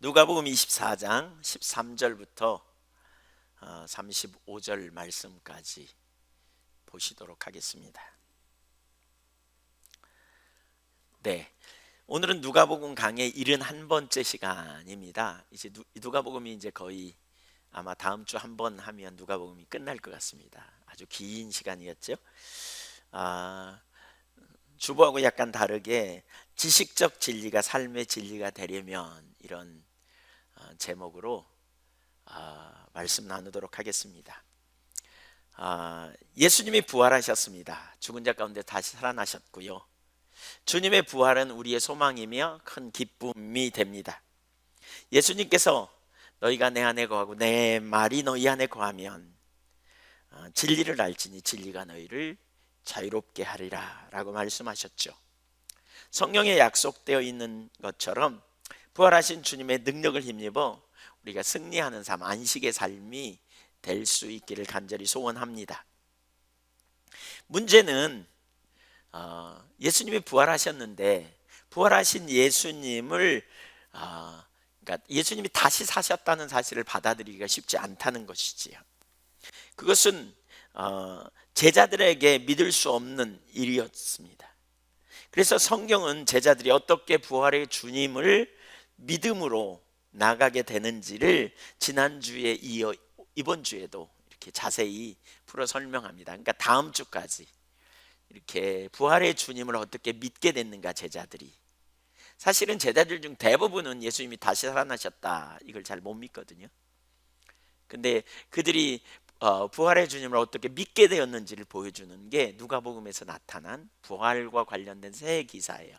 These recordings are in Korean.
누가복음 24장 13절부터 35절 말씀까지 보시도록 하겠습니다. 네, 오늘은 누가복음 강의 71번째 시간입니다. 이제 누가복음이 이제 거의 아마 다음 주 한 번 하면 누가복음이 끝날 것 같습니다. 아주 긴 시간이었죠. 주보하고 약간 다르게 지식적 진리가 삶의 진리가 되려면 이런 제목으로 말씀 나누도록 하겠습니다. 예수님이 부활하셨습니다. 죽은 자 가운데 다시 살아나셨고요. 주님의 부활은 우리의 소망이며 큰 기쁨이 됩니다. 예수님께서 너희가 내 안에 거하고 내 말이 너희 안에 거하면 진리를 알지니 진리가 너희를 자유롭게 하리라 라고 말씀하셨죠. 성경에 약속되어 있는 것처럼 부활하신 주님의 능력을 힘입어 우리가 승리하는 삶, 안식의 삶이 될 수 있기를 간절히 소원합니다. 문제는 예수님이 부활하셨는데 부활하신 예수님을 그러니까 예수님이 다시 사셨다는 사실을 받아들이기가 쉽지 않다는 것이지요. 그것은 제자들에게 믿을 수 없는 일이었습니다. 그래서 성경은 제자들이 어떻게 부활의 주님을 믿음으로 나가게 되는지를 지난주에 이어 이번 주에도 이렇게 자세히 풀어 설명합니다. 그러니까 다음 주까지 이렇게 부활의 주님을 어떻게 믿게 됐는가. 제자들이 사실은 제자들 중 대부분은 예수님이 다시 살아나셨다 이걸 잘 못 믿거든요. 근데 그들이 부활의 주님을 어떻게 믿게 되었는지를 보여주는 게 누가복음에서 나타난 부활과 관련된 새 기사예요.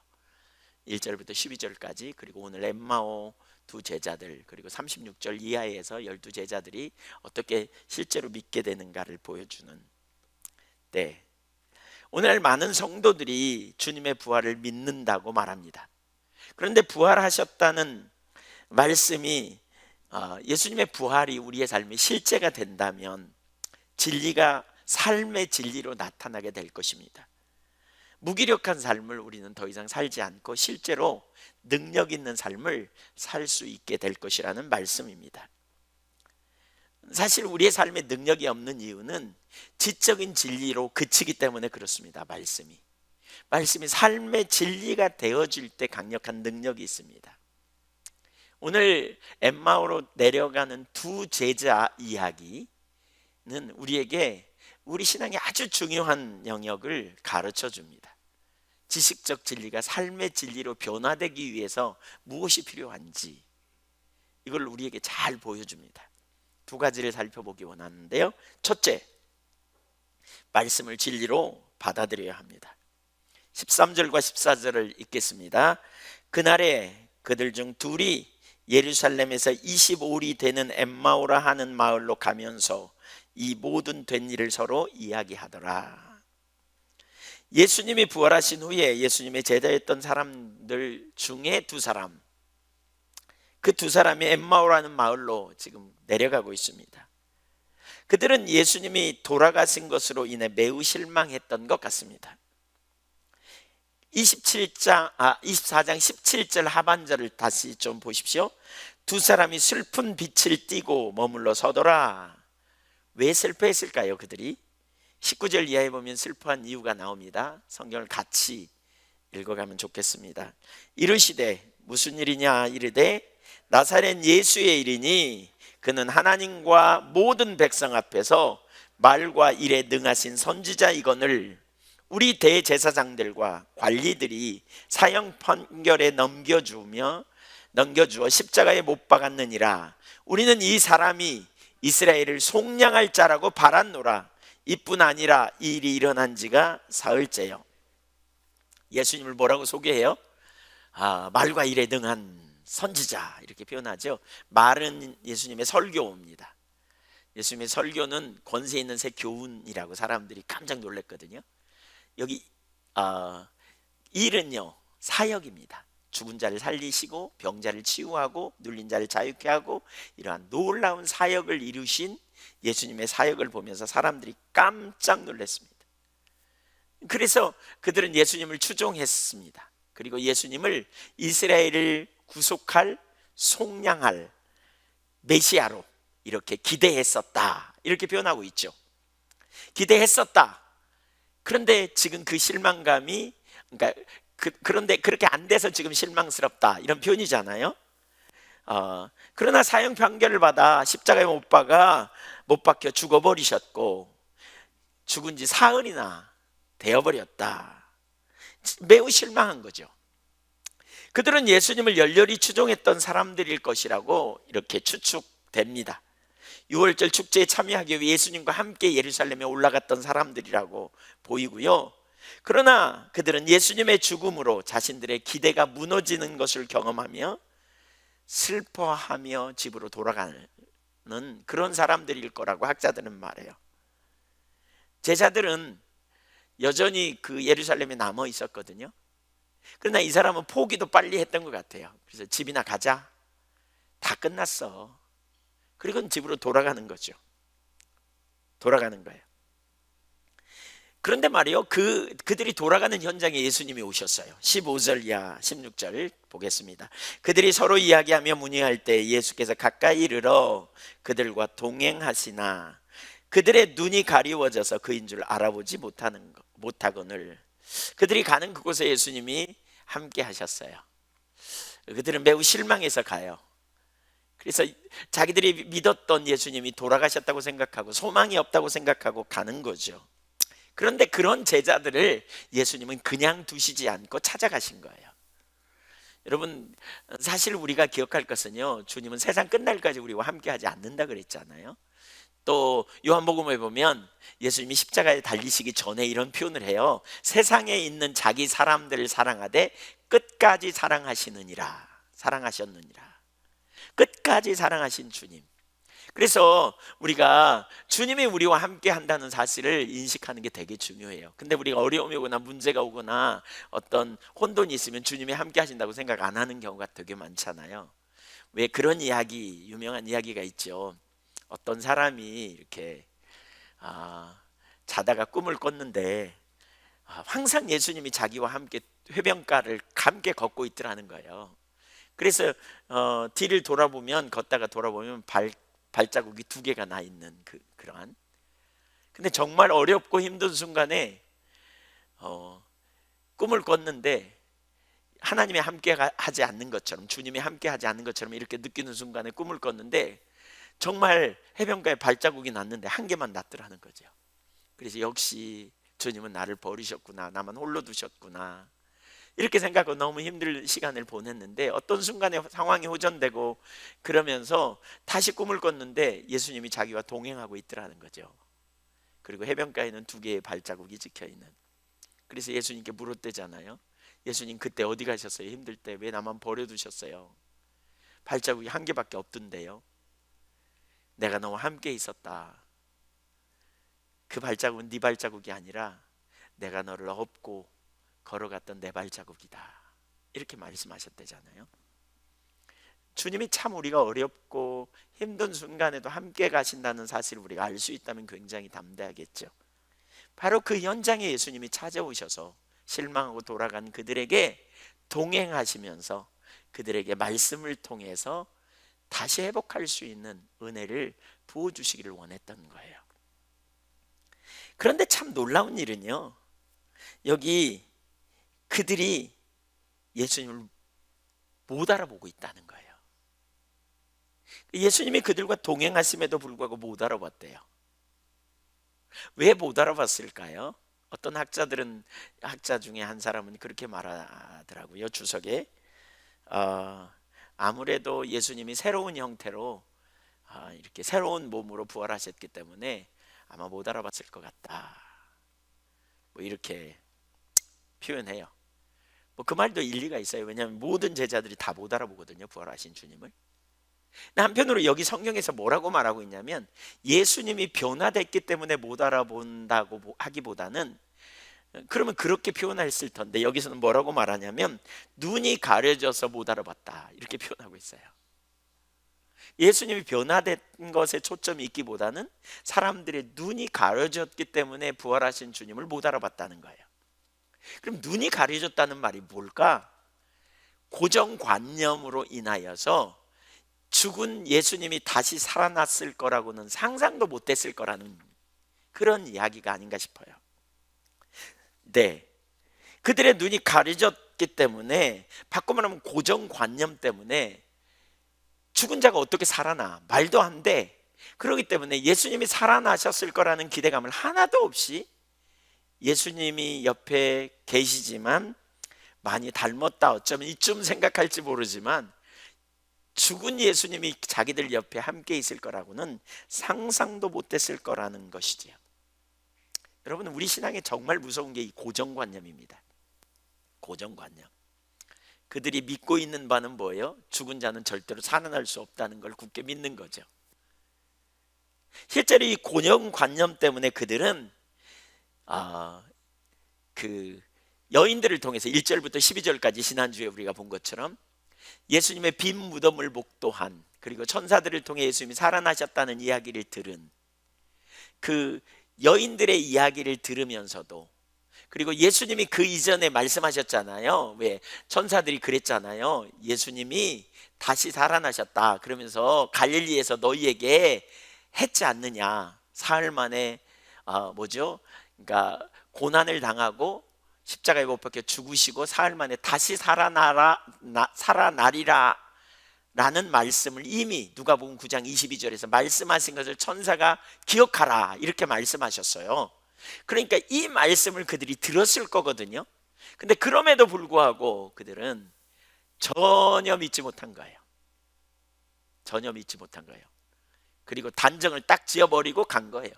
1절부터 12절까지, 그리고 오늘 엠마오 두 제자들, 그리고 36절 이하에서 12제자들이 어떻게 실제로 믿게 되는가를 보여주는. 네, 오늘 많은 성도들이 주님의 부활을 믿는다고 말합니다. 그런데 부활하셨다는 말씀이 예수님의 부활이 우리의 삶의 실제가 된다면 진리가 삶의 진리로 나타나게 될 것입니다. 무기력한 삶을 우리는 더 이상 살지 않고 실제로 능력 있는 삶을 살 수 있게 될 것이라는 말씀입니다. 사실 우리의 삶에 능력이 없는 이유는 지적인 진리로 그치기 때문에 그렇습니다. 말씀이 삶의 진리가 되어질 때 강력한 능력이 있습니다. 오늘 엠마오로 내려가는 두 제자 이야기는 우리에게 우리 신앙의 아주 중요한 영역을 가르쳐 줍니다. 지식적 진리가 삶의 진리로 변화되기 위해서 무엇이 필요한지 이걸 우리에게 잘 보여줍니다. 두 가지를 살펴보기 원하는데요. 첫째, 말씀을 진리로 받아들여야 합니다. 13절과 14절을 읽겠습니다. 그날에 그들 중 둘이 예루살렘에서 25리 되는 엠마오라 하는 마을로 가면서 이 모든 된 일을 서로 이야기하더라. 예수님이 부활하신 후에 예수님의 제자였던 사람들 중에 두 사람, 그 두 사람이 엠마오라는 마을로 지금 내려가고 있습니다. 그들은 예수님이 돌아가신 것으로 인해 매우 실망했던 것 같습니다. 24장 17절 하반절을 다시 좀 보십시오. 두 사람이 슬픈 빛을 띠고 머물러 서더라. 왜 슬퍼했을까요? 그들이 19절 이하에 보면 슬퍼한 이유가 나옵니다. 성경을 같이 읽어가면 좋겠습니다. 이르시되 무슨 일이냐 이르되 나사렛 예수의 일이니 그는 하나님과 모든 백성 앞에서 말과 일에 능하신 선지자이거늘 우리 대제사장들과 관리들이 사형 판결에 넘겨주어 십자가에 못 박았느니라. 우리는 이 사람이 이스라엘을 속량할 자라고 바랐노라. 이뿐 아니라 이 일이 일어난 지가 사흘째요. 예수님을 뭐라고 소개해요? 말과 일에 능한 선지자 이렇게 표현하죠. 말은 예수님의 설교입니다. 예수님의 설교는 권세 있는 새 교훈이라고 사람들이 깜짝 놀랐거든요. 여기 일은요 사역입니다. 죽은 자를 살리시고 병자를 치유하고 눌린 자를 자유케 하고 이러한 놀라운 사역을 이루신 예수님의 사역을 보면서 사람들이 깜짝 놀랐습니다. 그래서 그들은 예수님을 추종했습니다. 그리고 예수님을 이스라엘을 구속할 속량할 메시아로 이렇게 기대했었다, 이렇게 표현하고 있죠. 기대했었다. 그런데 지금 그 실망감이, 그러니까 그런데 그렇게 안 돼서 지금 실망스럽다, 이런 표현이잖아요. 그러나 사형 판결을 받아 십자가에 못 박혀 죽어버리셨고 죽은 지 사흘이나 되어버렸다. 매우 실망한 거죠. 그들은 예수님을 열렬히 추종했던 사람들일 것이라고 이렇게 추측됩니다. 6월절 축제에 참여하기 위해 예수님과 함께 예루살렘에 올라갔던 사람들이라고 보이고요. 그러나 그들은 예수님의 죽음으로 자신들의 기대가 무너지는 것을 경험하며 슬퍼하며 집으로 돌아가는 그런 사람들일 거라고 학자들은 말해요. 제자들은 여전히 그 예루살렘에 남아 있었거든요. 그러나 이 사람은 포기도 빨리 했던 것 같아요. 그래서 집이나 가자, 다 끝났어. 그리고 집으로 돌아가는 거죠. 돌아가는 거예요. 그런데 말이요, 그들이 돌아가는 현장에 예수님이 오셨어요. 15절 이하 16절 보겠습니다. 그들이 서로 이야기하며 문의할 때 예수께서 가까이 이르러 그들과 동행하시나 그들의 눈이 가리워져서 그인 줄 알아보지 못하거늘 그들이 가는 그곳에 예수님이 함께 하셨어요. 그들은 매우 실망해서 가요. 그래서 자기들이 믿었던 예수님이 돌아가셨다고 생각하고 소망이 없다고 생각하고 가는 거죠. 그런데 그런 제자들을 예수님은 그냥 두시지 않고 찾아가신 거예요. 여러분, 사실 우리가 기억할 것은요, 주님은 세상 끝날까지 우리와 함께 하지 않는다 그랬잖아요. 또 요한복음에 보면 예수님이 십자가에 달리시기 전에 이런 표현을 해요. 세상에 있는 자기 사람들을 사랑하되 끝까지 사랑하셨느니라. 끝까지 사랑하신 주님. 그래서 우리가 주님이 우리와 함께 한다는 사실을 인식하는 게 되게 중요해요. 근데 우리가 어려움이 오거나 문제가 오거나 어떤 혼돈이 있으면 주님이 함께 하신다고 생각 안 하는 경우가 되게 많잖아요. 왜 그런 이야기, 유명한 이야기가 있죠. 어떤 사람이 이렇게 자다가 꿈을 꿨는데 항상 예수님이 자기와 함께 해변가를 함께 걷고 있더라는 거예요. 그래서 뒤를 걷다가 돌아보면 발자국이 2개가 나 있는 그러한. 근데 정말 어렵고 힘든 순간에 꿈을 꿨는데 하나님이 함께 하지 않는 것처럼, 주님이 함께 하지 않는 것처럼 이렇게 느끼는 순간에 꿈을 꿨는데 정말 해변가에 발자국이 났는데 1개만 났더라는 거죠. 그래서 역시 주님은 나를 버리셨구나, 나만 홀로 두셨구나, 이렇게 생각하고 너무 힘든 시간을 보냈는데 어떤 순간에 상황이 호전되고 그러면서 다시 꿈을 꿨는데 예수님이 자기와 동행하고 있더라는 거죠. 그리고 해변가에는 2개의 발자국이 찍혀있는. 그래서 예수님께 물었대잖아요. 예수님, 그때 어디 가셨어요? 힘들 때 왜 나만 버려두셨어요? 발자국이 1개밖에 없던데요. 내가 너와 함께 있었다. 그 발자국은 네 발자국이 아니라 내가 너를 업고 걸어갔던 내 발자국이다, 이렇게 말씀하셨대잖아요. 주님이 참 우리가 어렵고 힘든 순간에도 함께 가신다는 사실을 우리가 알 수 있다면 굉장히 담대하겠죠. 바로 그 현장에 예수님이 찾아오셔서 실망하고 돌아간 그들에게 동행하시면서 그들에게 말씀을 통해서 다시 회복할 수 있는 은혜를 부어주시기를 원했던 거예요. 그런데 참 놀라운 일은요, 여기 그들이 예수님을 못 알아보고 있다는 거예요. 예수님이 그들과 동행하심에도 불구하고 못 알아봤대요. 왜 못 알아봤을까요? 어떤 학자 중에 한 사람은 그렇게 말하더라고요. 주석에 아무래도 예수님이 새로운 형태로 이렇게 새로운 몸으로 부활하셨기 때문에 아마 못 알아봤을 것 같다, 뭐 이렇게 표현해요. 뭐 그 말도 일리가 있어요. 왜냐하면 모든 제자들이 다 못 알아보거든요, 부활하신 주님을. 한편으로 여기 성경에서 뭐라고 말하고 있냐면 예수님이 변화됐기 때문에 못 알아본다고 하기보다는, 그러면 그렇게 표현했을 텐데 여기서는 뭐라고 말하냐면 눈이 가려져서 못 알아봤다, 이렇게 표현하고 있어요. 예수님이 변화된 것에 초점이 있기보다는 사람들의 눈이 가려졌기 때문에 부활하신 주님을 못 알아봤다는 거예요. 그럼 눈이 가려졌다는 말이 뭘까? 고정관념으로 인하여서 죽은 예수님이 다시 살아났을 거라고는 상상도 못했을 거라는 그런 이야기가 아닌가 싶어요. 네, 그들의 눈이 가려졌기 때문에, 바꿔 말하면 고정관념 때문에 죽은 자가 어떻게 살아나? 말도 안 돼. 그렇기 때문에 예수님이 살아나셨을 거라는 기대감을 하나도 없이, 예수님이 옆에 계시지만 많이 닮았다, 어쩌면 이쯤 생각할지 모르지만 죽은 예수님이 자기들 옆에 함께 있을 거라고는 상상도 못했을 거라는 것이지요. 여러분, 우리 신앙에 정말 무서운 게 이 고정관념입니다. 고정관념. 그들이 믿고 있는 바는 뭐예요? 죽은 자는 절대로 살아날 수 없다는 걸 굳게 믿는 거죠. 실제로 이 고정관념 때문에 그들은 그 여인들을 통해서 1절부터 12절까지 지난주에 우리가 본 것처럼 예수님의 빈 무덤을 목도한, 그리고 천사들을 통해 예수님이 살아나셨다는 이야기를 들은 그 여인들의 이야기를 들으면서도, 그리고 예수님이 그 이전에 말씀하셨잖아요. 왜? 천사들이 그랬잖아요. 예수님이 다시 살아나셨다 그러면서 갈릴리에서 너희에게 했지 않느냐. 사흘 만에 그러니까 고난을 당하고 십자가에 못 박혀 죽으시고 사흘 만에 다시 살아나리라 라는 말씀을 이미 누가복음 9장 22절에서 말씀하신 것을 천사가 기억하라 이렇게 말씀하셨어요. 그러니까 이 말씀을 그들이 들었을 거거든요. 근데 그럼에도 불구하고 그들은 전혀 믿지 못한 거예요. 전혀 믿지 못한 거예요. 그리고 단정을 딱 지어버리고 간 거예요.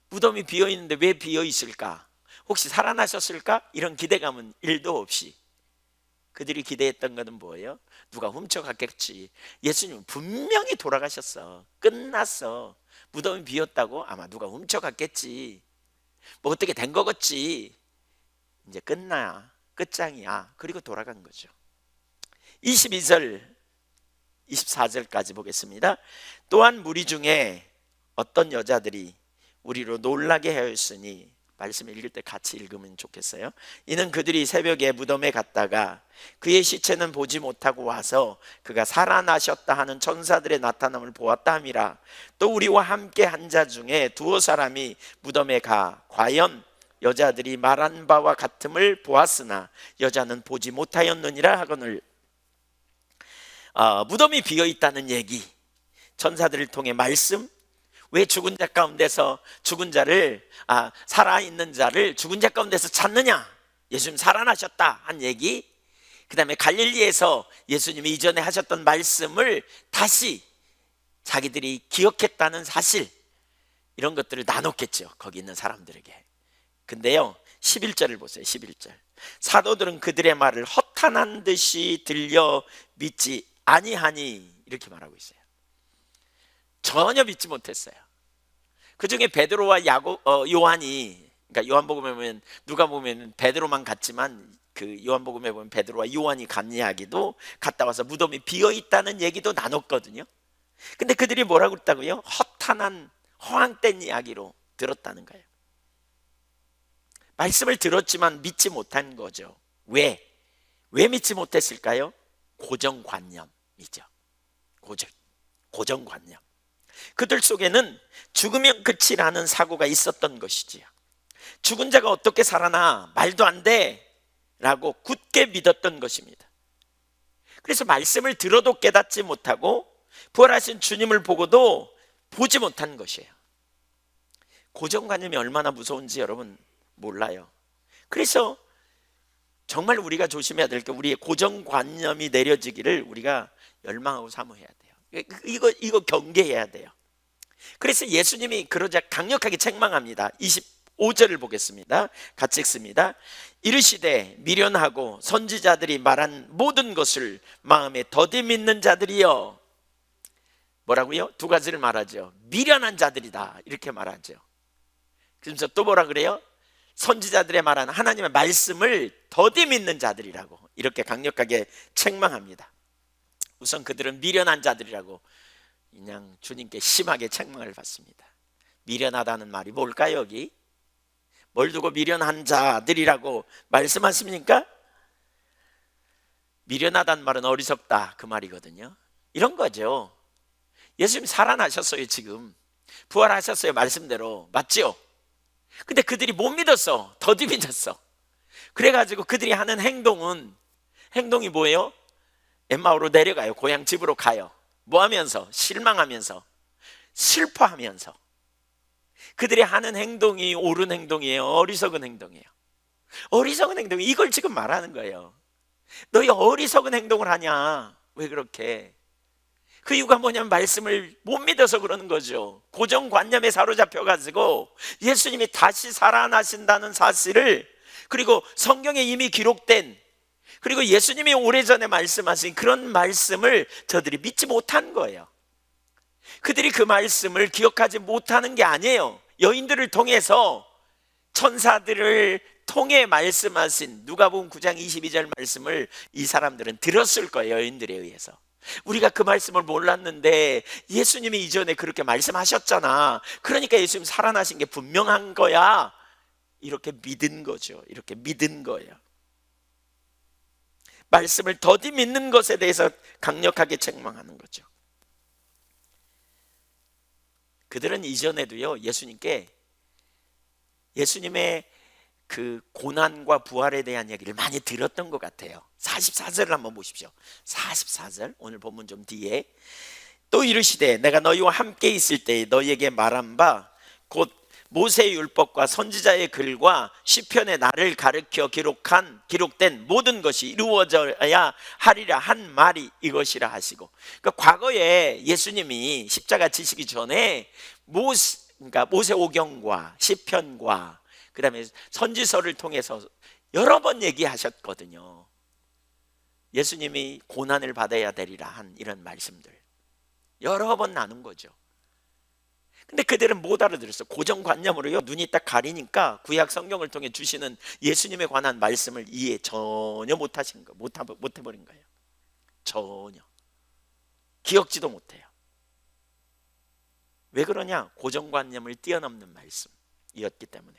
무덤이 비어있는데 왜 비어있을까? 혹시 살아나셨을까? 이런 기대감은 1도 없이 그들이 기대했던 것은 뭐예요? 누가 훔쳐갔겠지. 예수님은 분명히 돌아가셨어. 끝났어. 무덤이 비었다고? 아마 누가 훔쳐갔겠지. 뭐 어떻게 된 거겠지. 이제 끝장이야. 그리고 돌아간 거죠. 22절 24절까지 보겠습니다. 또한 무리 중에 어떤 여자들이 우리로 놀라게 하였으니, 말씀을 읽을 때 같이 읽으면 좋겠어요. 이는 그들이 새벽에 무덤에 갔다가 그의 시체는 보지 못하고 와서 그가 살아나셨다 하는 천사들의 나타남을 보았다 함이라. 또 우리와 함께 한 자 중에 두어 사람이 무덤에 가 과연 여자들이 말한 바와 같음을 보았으나 여자는 보지 못하였느니라 하거늘. 무덤이 비어있다는 얘기, 천사들을 통해 말씀, 왜 죽은 자 가운데서 죽은 자를 살아있는 자를 죽은 자 가운데서 찾느냐? 예수님 살아나셨다 한 얘기, 그 다음에 갈릴리에서 예수님이 이전에 하셨던 말씀을 다시 자기들이 기억했다는 사실, 이런 것들을 나눴겠죠, 거기 있는 사람들에게. 근데요 11절을 보세요. 11절. 사도들은 그들의 말을 허탄한 듯이 들려 믿지 아니하니, 이렇게 말하고 있어요. 전혀 믿지 못했어요. 그 중에 베드로와 요한이, 그러니까 요한복음에 보면 누가 보면 베드로만 갔지만 그 요한복음에 보면 베드로와 요한이 간 이야기도, 갔다 와서 무덤이 비어 있다는 얘기도 나눴거든요. 근데 그들이 뭐라고 그랬다고요? 허탄한 허황된 이야기로 들었다는 거예요. 말씀을 들었지만 믿지 못한 거죠. 왜 믿지 못했을까요? 고정관념이죠. 고정관념. 그들 속에는 죽으면 끝이라는 사고가 있었던 것이지요. 죽은 자가 어떻게 살아나? 말도 안 돼 라고 굳게 믿었던 것입니다. 그래서 말씀을 들어도 깨닫지 못하고 부활하신 주님을 보고도 보지 못한 것이에요. 고정관념이 얼마나 무서운지 여러분 몰라요. 그래서 정말 우리가 조심해야 될 게, 우리의 고정관념이 내려지기를 우리가 열망하고 사모해야 돼요. 이거 경계해야 돼요. 그래서 예수님이 그러자 강력하게 책망합니다. 25절을 보겠습니다. 같이 읽습니다. 이르시되 미련하고 선지자들이 말한 모든 것을 마음에 더디 믿는 자들이여. 뭐라고요? 두 가지를 말하죠. 미련한 자들이다 이렇게 말하죠. 그래서 또 뭐라 그래요? 선지자들의 말한 하나님의 말씀을 더디 믿는 자들이라고 이렇게 강력하게 책망합니다. 우선 그들은 미련한 자들이라고 그냥 주님께 심하게 책망을 받습니다. 미련하다는 말이 뭘까요? 여기 뭘 두고 미련한 자들이라고 말씀하십니까? 미련하다는 말은 어리석다 그 말이거든요. 이런 거죠. 예수님 살아나셨어요. 지금 부활하셨어요. 말씀대로 맞죠? 근데 그들이 못 믿었어. 더디 믿었어. 그래가지고 그들이 하는 행동이 뭐예요? 엠마오로 내려가요. 고향 집으로 가요. 뭐 하면서? 실망하면서, 슬퍼하면서. 그들이 하는 행동이 옳은 행동이에요? 어리석은 행동이에요? 어리석은 행동. 이걸 지금 말하는 거예요. 너희 어리석은 행동을 하냐? 왜 그렇게? 그 이유가 뭐냐면 말씀을 못 믿어서 그러는 거죠. 고정관념에 사로잡혀가지고 예수님이 다시 살아나신다는 사실을, 그리고 성경에 이미 기록된, 그리고 예수님이 오래전에 말씀하신 그런 말씀을 저들이 믿지 못한 거예요. 그들이 그 말씀을 기억하지 못하는 게 아니에요. 여인들을 통해서, 천사들을 통해 말씀하신 누가복음 9장 22절 말씀을 이 사람들은 들었을 거예요. 여인들에 의해서. 우리가 그 말씀을 몰랐는데 예수님이 이전에 그렇게 말씀하셨잖아, 그러니까 예수님 살아나신 게 분명한 거야, 이렇게 믿은 거죠. 이렇게 믿은 거예요. 말씀을 더디 믿는 것에 대해서 강력하게 책망하는 거죠. 그들은 이전에도요, 예수님의 그 고난과 부활에 대한 얘기를 많이 들었던 것 같아요. 44절을 한번 보십시오. 44절, 오늘 본문 좀 뒤에. 또 이르시되 내가 너희와 함께 있을 때에 너희에게 말한 바 곧 모세의 율법과 선지자의 글과 시편의 나를 가르쳐 기록된 모든 것이 이루어져야 하리라 한 말이 이것이라 하시고. 그러니까 과거에 예수님이 십자가 지시기 전에 그러니까 모세오경과 시편과 그 다음에 선지서를 통해서 여러 번 얘기하셨거든요. 예수님이 고난을 받아야 되리라 한 이런 말씀들 여러 번 나눈 거죠. 근데 그들은 못 알아들었어. 고정관념으로요, 눈이 딱 가리니까 구약 성경을 통해 주시는 예수님에 관한 말씀을 이해 전혀 못 해버린 거예요. 전혀 기억지도 못해요. 왜 그러냐? 고정관념을 뛰어넘는 말씀이었기 때문에.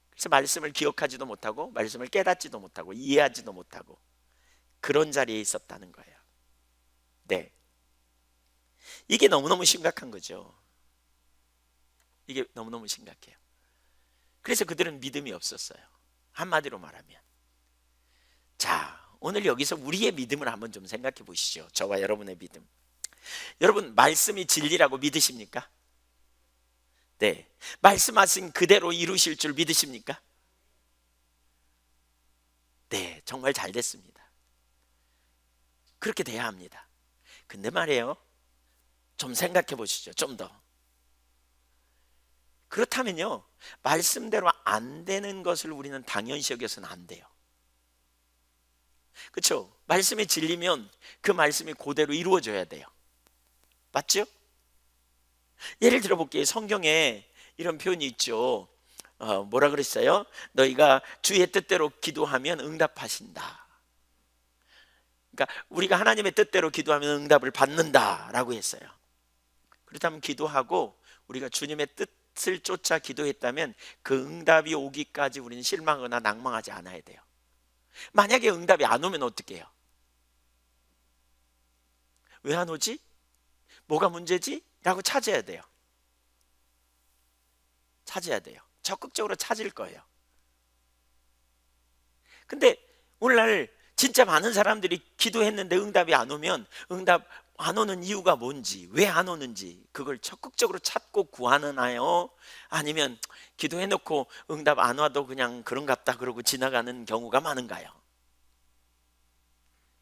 그래서 말씀을 기억하지도 못하고 말씀을 깨닫지도 못하고 이해하지도 못하고 그런 자리에 있었다는 거예요. 네, 이게 너무너무 심각한 거죠. 이게 너무너무 심각해요. 그래서 그들은 믿음이 없었어요. 한마디로 말하면. 자, 오늘 여기서 우리의 믿음을 한번 좀 생각해 보시죠. 저와 여러분의 믿음. 여러분, 말씀이 진리라고 믿으십니까? 네, 말씀하신 그대로 이루실 줄 믿으십니까? 네, 정말 잘 됐습니다. 그렇게 돼야 합니다. 근데 말이에요, 좀 생각해 보시죠. 좀 더. 그렇다면요, 말씀대로 안 되는 것을 우리는 당연시 여겨서는 안 돼요. 그렇죠? 말씀이 진리면 그 말씀이 그대로 이루어져야 돼요. 맞죠? 예를 들어 볼게요. 성경에 이런 표현이 있죠. 뭐라 그랬어요? 너희가 주의 뜻대로 기도하면 응답하신다. 그러니까 우리가 하나님의 뜻대로 기도하면 응답을 받는다라고 했어요. 그렇다면 기도하고 우리가 주님의 뜻을 쫓아 기도했다면 그 응답이 오기까지 우리는 실망하거나 낭망하지 않아야 돼요. 만약에 응답이 안 오면 어떻게 해요? 왜 안 오지? 뭐가 문제지? 라고 찾아야 돼요. 찾아야 돼요. 적극적으로 찾을 거예요. 근데 오늘날 진짜 많은 사람들이 기도했는데 응답이 안 오면 응답 안 오는 이유가 뭔지, 왜 안 오는지 그걸 적극적으로 찾고 구하나요? 아니면 기도해놓고 응답 안 와도 그냥 그런갑다 그러고 지나가는 경우가 많은가요?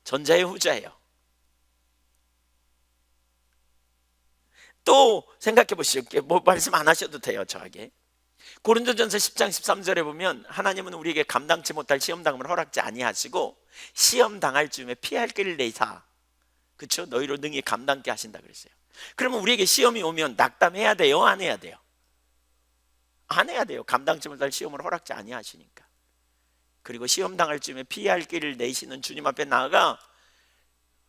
전자예요, 후자예요? 또 생각해 보시죠. 뭐 말씀 안 하셔도 돼요. 저에게 고린도전서 10장 13절에 보면 하나님은 우리에게 감당치 못할 시험당함을 허락지 아니하시고 시험당할 즈음에 피할 길을 내사, 그렇죠? 너희로 능히 감당케 하신다 그랬어요. 그러면 우리에게 시험이 오면 낙담해야 돼요? 안 해야 돼요? 안 해야 돼요. 감당치 못할 시험을 허락지 아니하시니까. 그리고 시험당할 즈음에 피할 길을 내시는 주님 앞에 나아가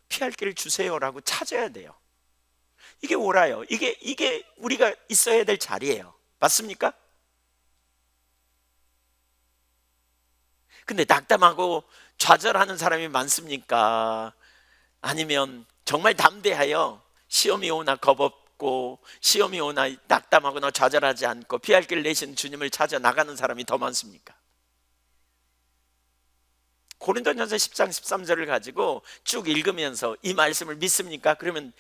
피할 길을 주세요라고 찾아야 돼요. 이게 옳아요. 이게 우리가 있어야 될 자리예요. 맞습니까? 근데 낙담하고 좌절하는 사람이 많습니까? 아니면 정말 담대하여 시험이 오나 겁없고 시험이 오나 낙담하거나 좌절하지 않고 피할 길 내신 주님을 찾아 나가는 사람이 더 많습니까? 고린도전서 10장 13절을 가지고 쭉 읽으면서 이 말씀을 믿습니까? 그러면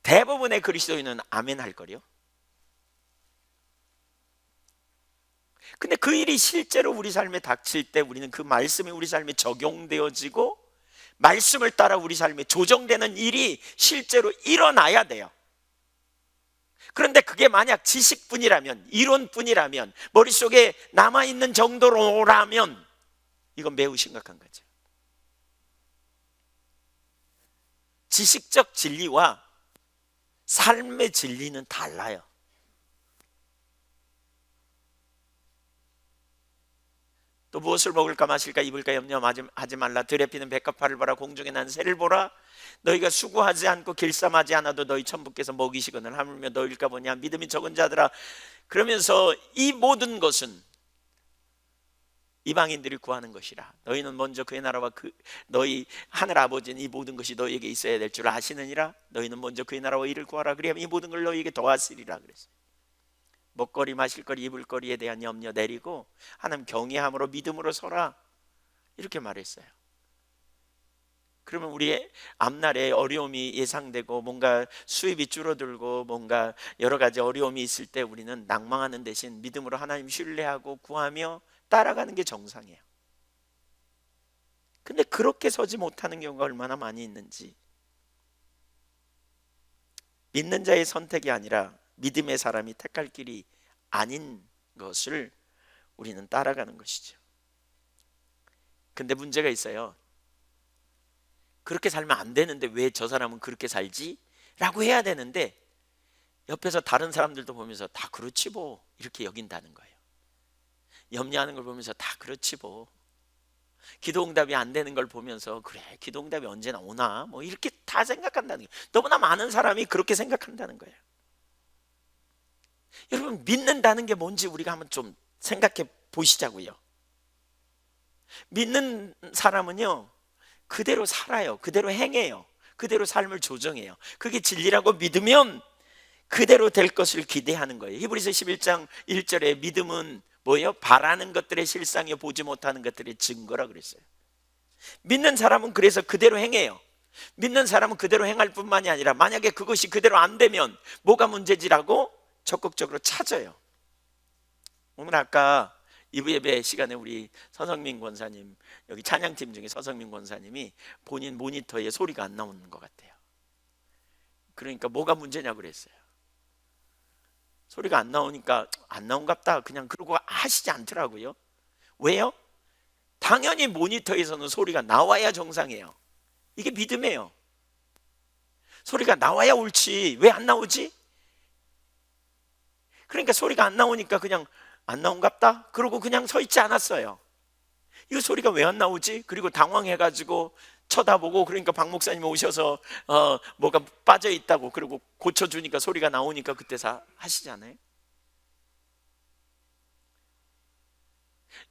대부분의 그리스도인은 아멘 할 거요. 근데 그 일이 실제로 우리 삶에 닥칠 때 우리는 그 말씀이 우리 삶에 적용되어지고 말씀을 따라 우리 삶에 조정되는 일이 실제로 일어나야 돼요. 그런데 그게 만약 지식뿐이라면, 이론뿐이라면, 머릿속에 남아있는 정도로라면 이건 매우 심각한 거죠. 지식적 진리와 삶의 진리는 달라요. 또 무엇을 먹을까 마실까 입을까 염려하지 말라. 들에 피는 백합화를 보라. 공중에 난 새를 보라. 너희가 수고하지 않고 길쌈하지 않아도 너희 천부께서 먹이시거늘 하물며 너희일까 보냐. 믿음이 적은 자들아. 그러면서 이 모든 것은 이방인들이 구하는 것이라. 너희는 먼저 그의 나라와 너희 하늘 아버지는 이 모든 것이 너희에게 있어야 될 줄 아시느니라. 너희는 먼저 그의 나라와 이를 구하라. 그리하면 이 모든 걸 너희에게 더하시리라 그랬어요. 먹거리 마실거리 입을거리에 대한 염려 내리고 하나님 경외함으로 믿음으로 서라, 이렇게 말했어요. 그러면 우리의 앞날에 어려움이 예상되고 뭔가 수입이 줄어들고 뭔가 여러 가지 어려움이 있을 때 우리는 낭망하는 대신 믿음으로 하나님 신뢰하고 구하며 따라가는 게 정상이에요. 근데 그렇게 서지 못하는 경우가 얼마나 많이 있는지. 믿는 자의 선택이 아니라 믿음의 사람이 택할 길이 아닌 것을 우리는 따라가는 것이죠. 근데 문제가 있어요. 그렇게 살면 안 되는데 왜 저 사람은 그렇게 살지? 라고 해야 되는데 옆에서 다른 사람들도 보면서 다 그렇지 뭐 이렇게 여긴다는 거예요. 염려하는 걸 보면서 다 그렇지 뭐. 기도응답이 안 되는 걸 보면서 그래 기도응답이 언제나 오나 뭐 이렇게 다 생각한다는 거예요. 너무나 많은 사람이 그렇게 생각한다는 거예요. 여러분, 믿는다는 게 뭔지 우리가 한번 좀 생각해 보시자고요. 믿는 사람은요 그대로 살아요. 그대로 행해요. 그대로 삶을 조정해요. 그게 진리라고 믿으면 그대로 될 것을 기대하는 거예요. 히브리서 11장 1절에 믿음은 뭐예요? 바라는 것들의 실상이요 보지 못하는 것들의 증거라 그랬어요. 믿는 사람은 그래서 그대로 행해요. 믿는 사람은 그대로 행할 뿐만이 아니라 만약에 그것이 그대로 안 되면 뭐가 문제지라고 적극적으로 찾아요. 오늘 아까 2부 예배 시간에 우리 서성민 권사님, 여기 찬양팀 중에 서성민 권사님이 본인 모니터에 소리가 안 나오는 것 같아요. 그러니까 뭐가 문제냐고 그랬어요. 소리가 안 나오니까 안 나온갑다 그냥 그러고 하시지 않더라고요. 왜요? 당연히 모니터에서는 소리가 나와야 정상이에요. 이게 믿음이에요. 소리가 나와야 옳지 왜 안 나오지? 그러니까 소리가 안 나오니까 그냥 안 나온갑다 그러고 그냥 서 있지 않았어요. 이거 소리가 왜 안 나오지? 그리고 당황해가지고 쳐다보고 그러니까 박 목사님 오셔서 뭐가 빠져 있다고 그리고 고쳐주니까 소리가 나오니까 그때 하시잖아요.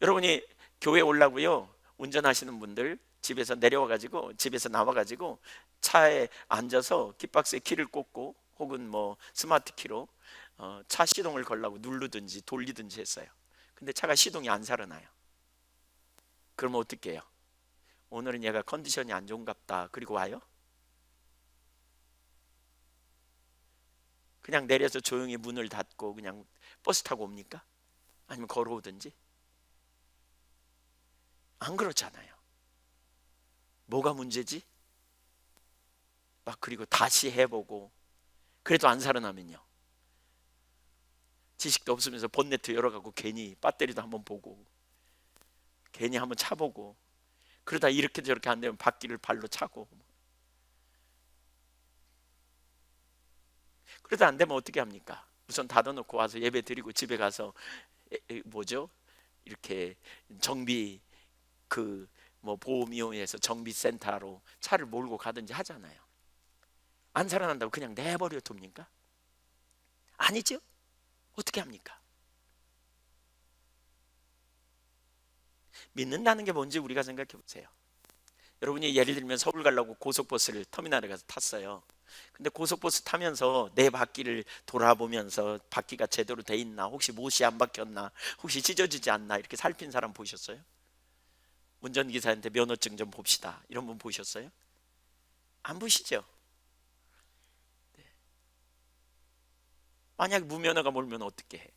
여러분이 교회 오려고요 운전하시는 분들 집에서 내려와가지고 집에서 나와가지고 차에 앉아서 kit박스에 키를 꽂고 혹은 뭐 스마트 키로 차 시동을 걸라고 누르든지 돌리든지 했어요. 근데 차가 시동이 안 살아나요. 그러면 어떻게 해요? 오늘은 얘가 컨디션이 안 좋은갑다 그리고 와요? 그냥 내려서 조용히 문을 닫고 그냥 버스 타고 옵니까? 아니면 걸어오든지? 안 그렇잖아요. 뭐가 문제지? 막 그리고 다시 해보고 그래도 안 살아나면요 지식도 없으면서 본네트 열어가고 괜히 배터리도 한번 보고 괜히 한번 차보고 그러다 이렇게 저렇게 안 되면 바퀴를 발로 차고 그러다 안 되면 어떻게 합니까? 우선 닫아놓고 와서 예배 드리고 집에 가서 뭐죠? 이렇게 정비 뭐 보험이용해서 정비센터로 차를 몰고 가든지 하잖아요. 안 살아난다고 그냥 내버려 둡니까? 아니죠. 어떻게 합니까? 믿는다는 게 뭔지 우리가 생각해 보세요. 여러분이 예를 들면 서울 가려고 고속버스를 터미널에 가서 탔어요. 근데 고속버스 타면서 내 바퀴를 돌아보면서 바퀴가 제대로 돼 있나, 혹시 못이 안 박혔나, 혹시 찢어지지 않나 이렇게 살핀 사람 보셨어요? 운전기사한테 면허증 좀 봅시다 이런 분 보셨어요? 안 보시죠? 네. 만약 무면허가 몰면 어떻게 해?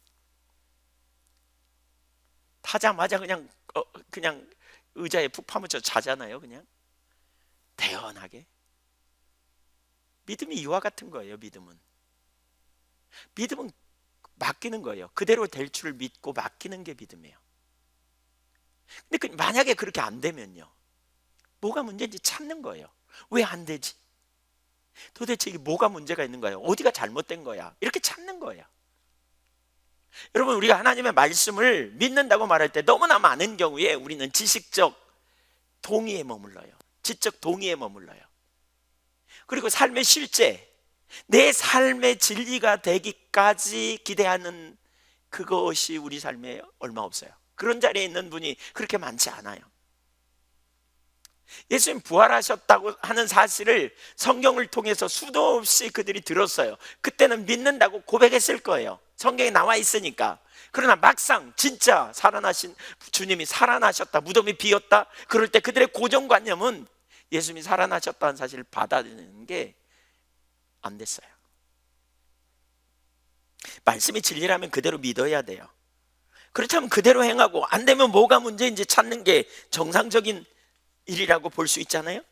타자마자 그냥 의자에 푹 파묻혀 자잖아요. 그냥 대연하게. 믿음이 이와 같은 거예요. 믿음은 맡기는 거예요. 그대로 될 줄 믿고 맡기는 게 믿음이에요. 근데 만약에 그렇게 안 되면요, 뭐가 문제인지 찾는 거예요. 왜 안 되지? 도대체 이게 뭐가 문제가 있는 거예요? 어디가 잘못된 거야? 이렇게 찾는 거예요. 여러분, 우리가 하나님의 말씀을 믿는다고 말할 때 너무나 많은 경우에 우리는 지식적 동의에 머물러요. 지적 동의에 머물러요. 그리고 삶의 실제, 내 삶의 진리가 되기까지 기대하는 그것이 우리 삶에 얼마 없어요. 그런 자리에 있는 분이 그렇게 많지 않아요. 예수님 부활하셨다고 하는 사실을 성경을 통해서 수도 없이 그들이 들었어요. 그때는 믿는다고 고백했을 거예요. 성경에 나와 있으니까. 그러나 막상 진짜 살아나신 주님이 살아나셨다, 무덤이 비었다, 그럴 때 그들의 고정관념은 예수님이 살아나셨다는 사실을 받아들이는 게 안 됐어요. 말씀이 진리라면 그대로 믿어야 돼요. 그렇다면 그대로 행하고, 안 되면 뭐가 문제인지 찾는 게 정상적인 일이라고 볼 수 있잖아요.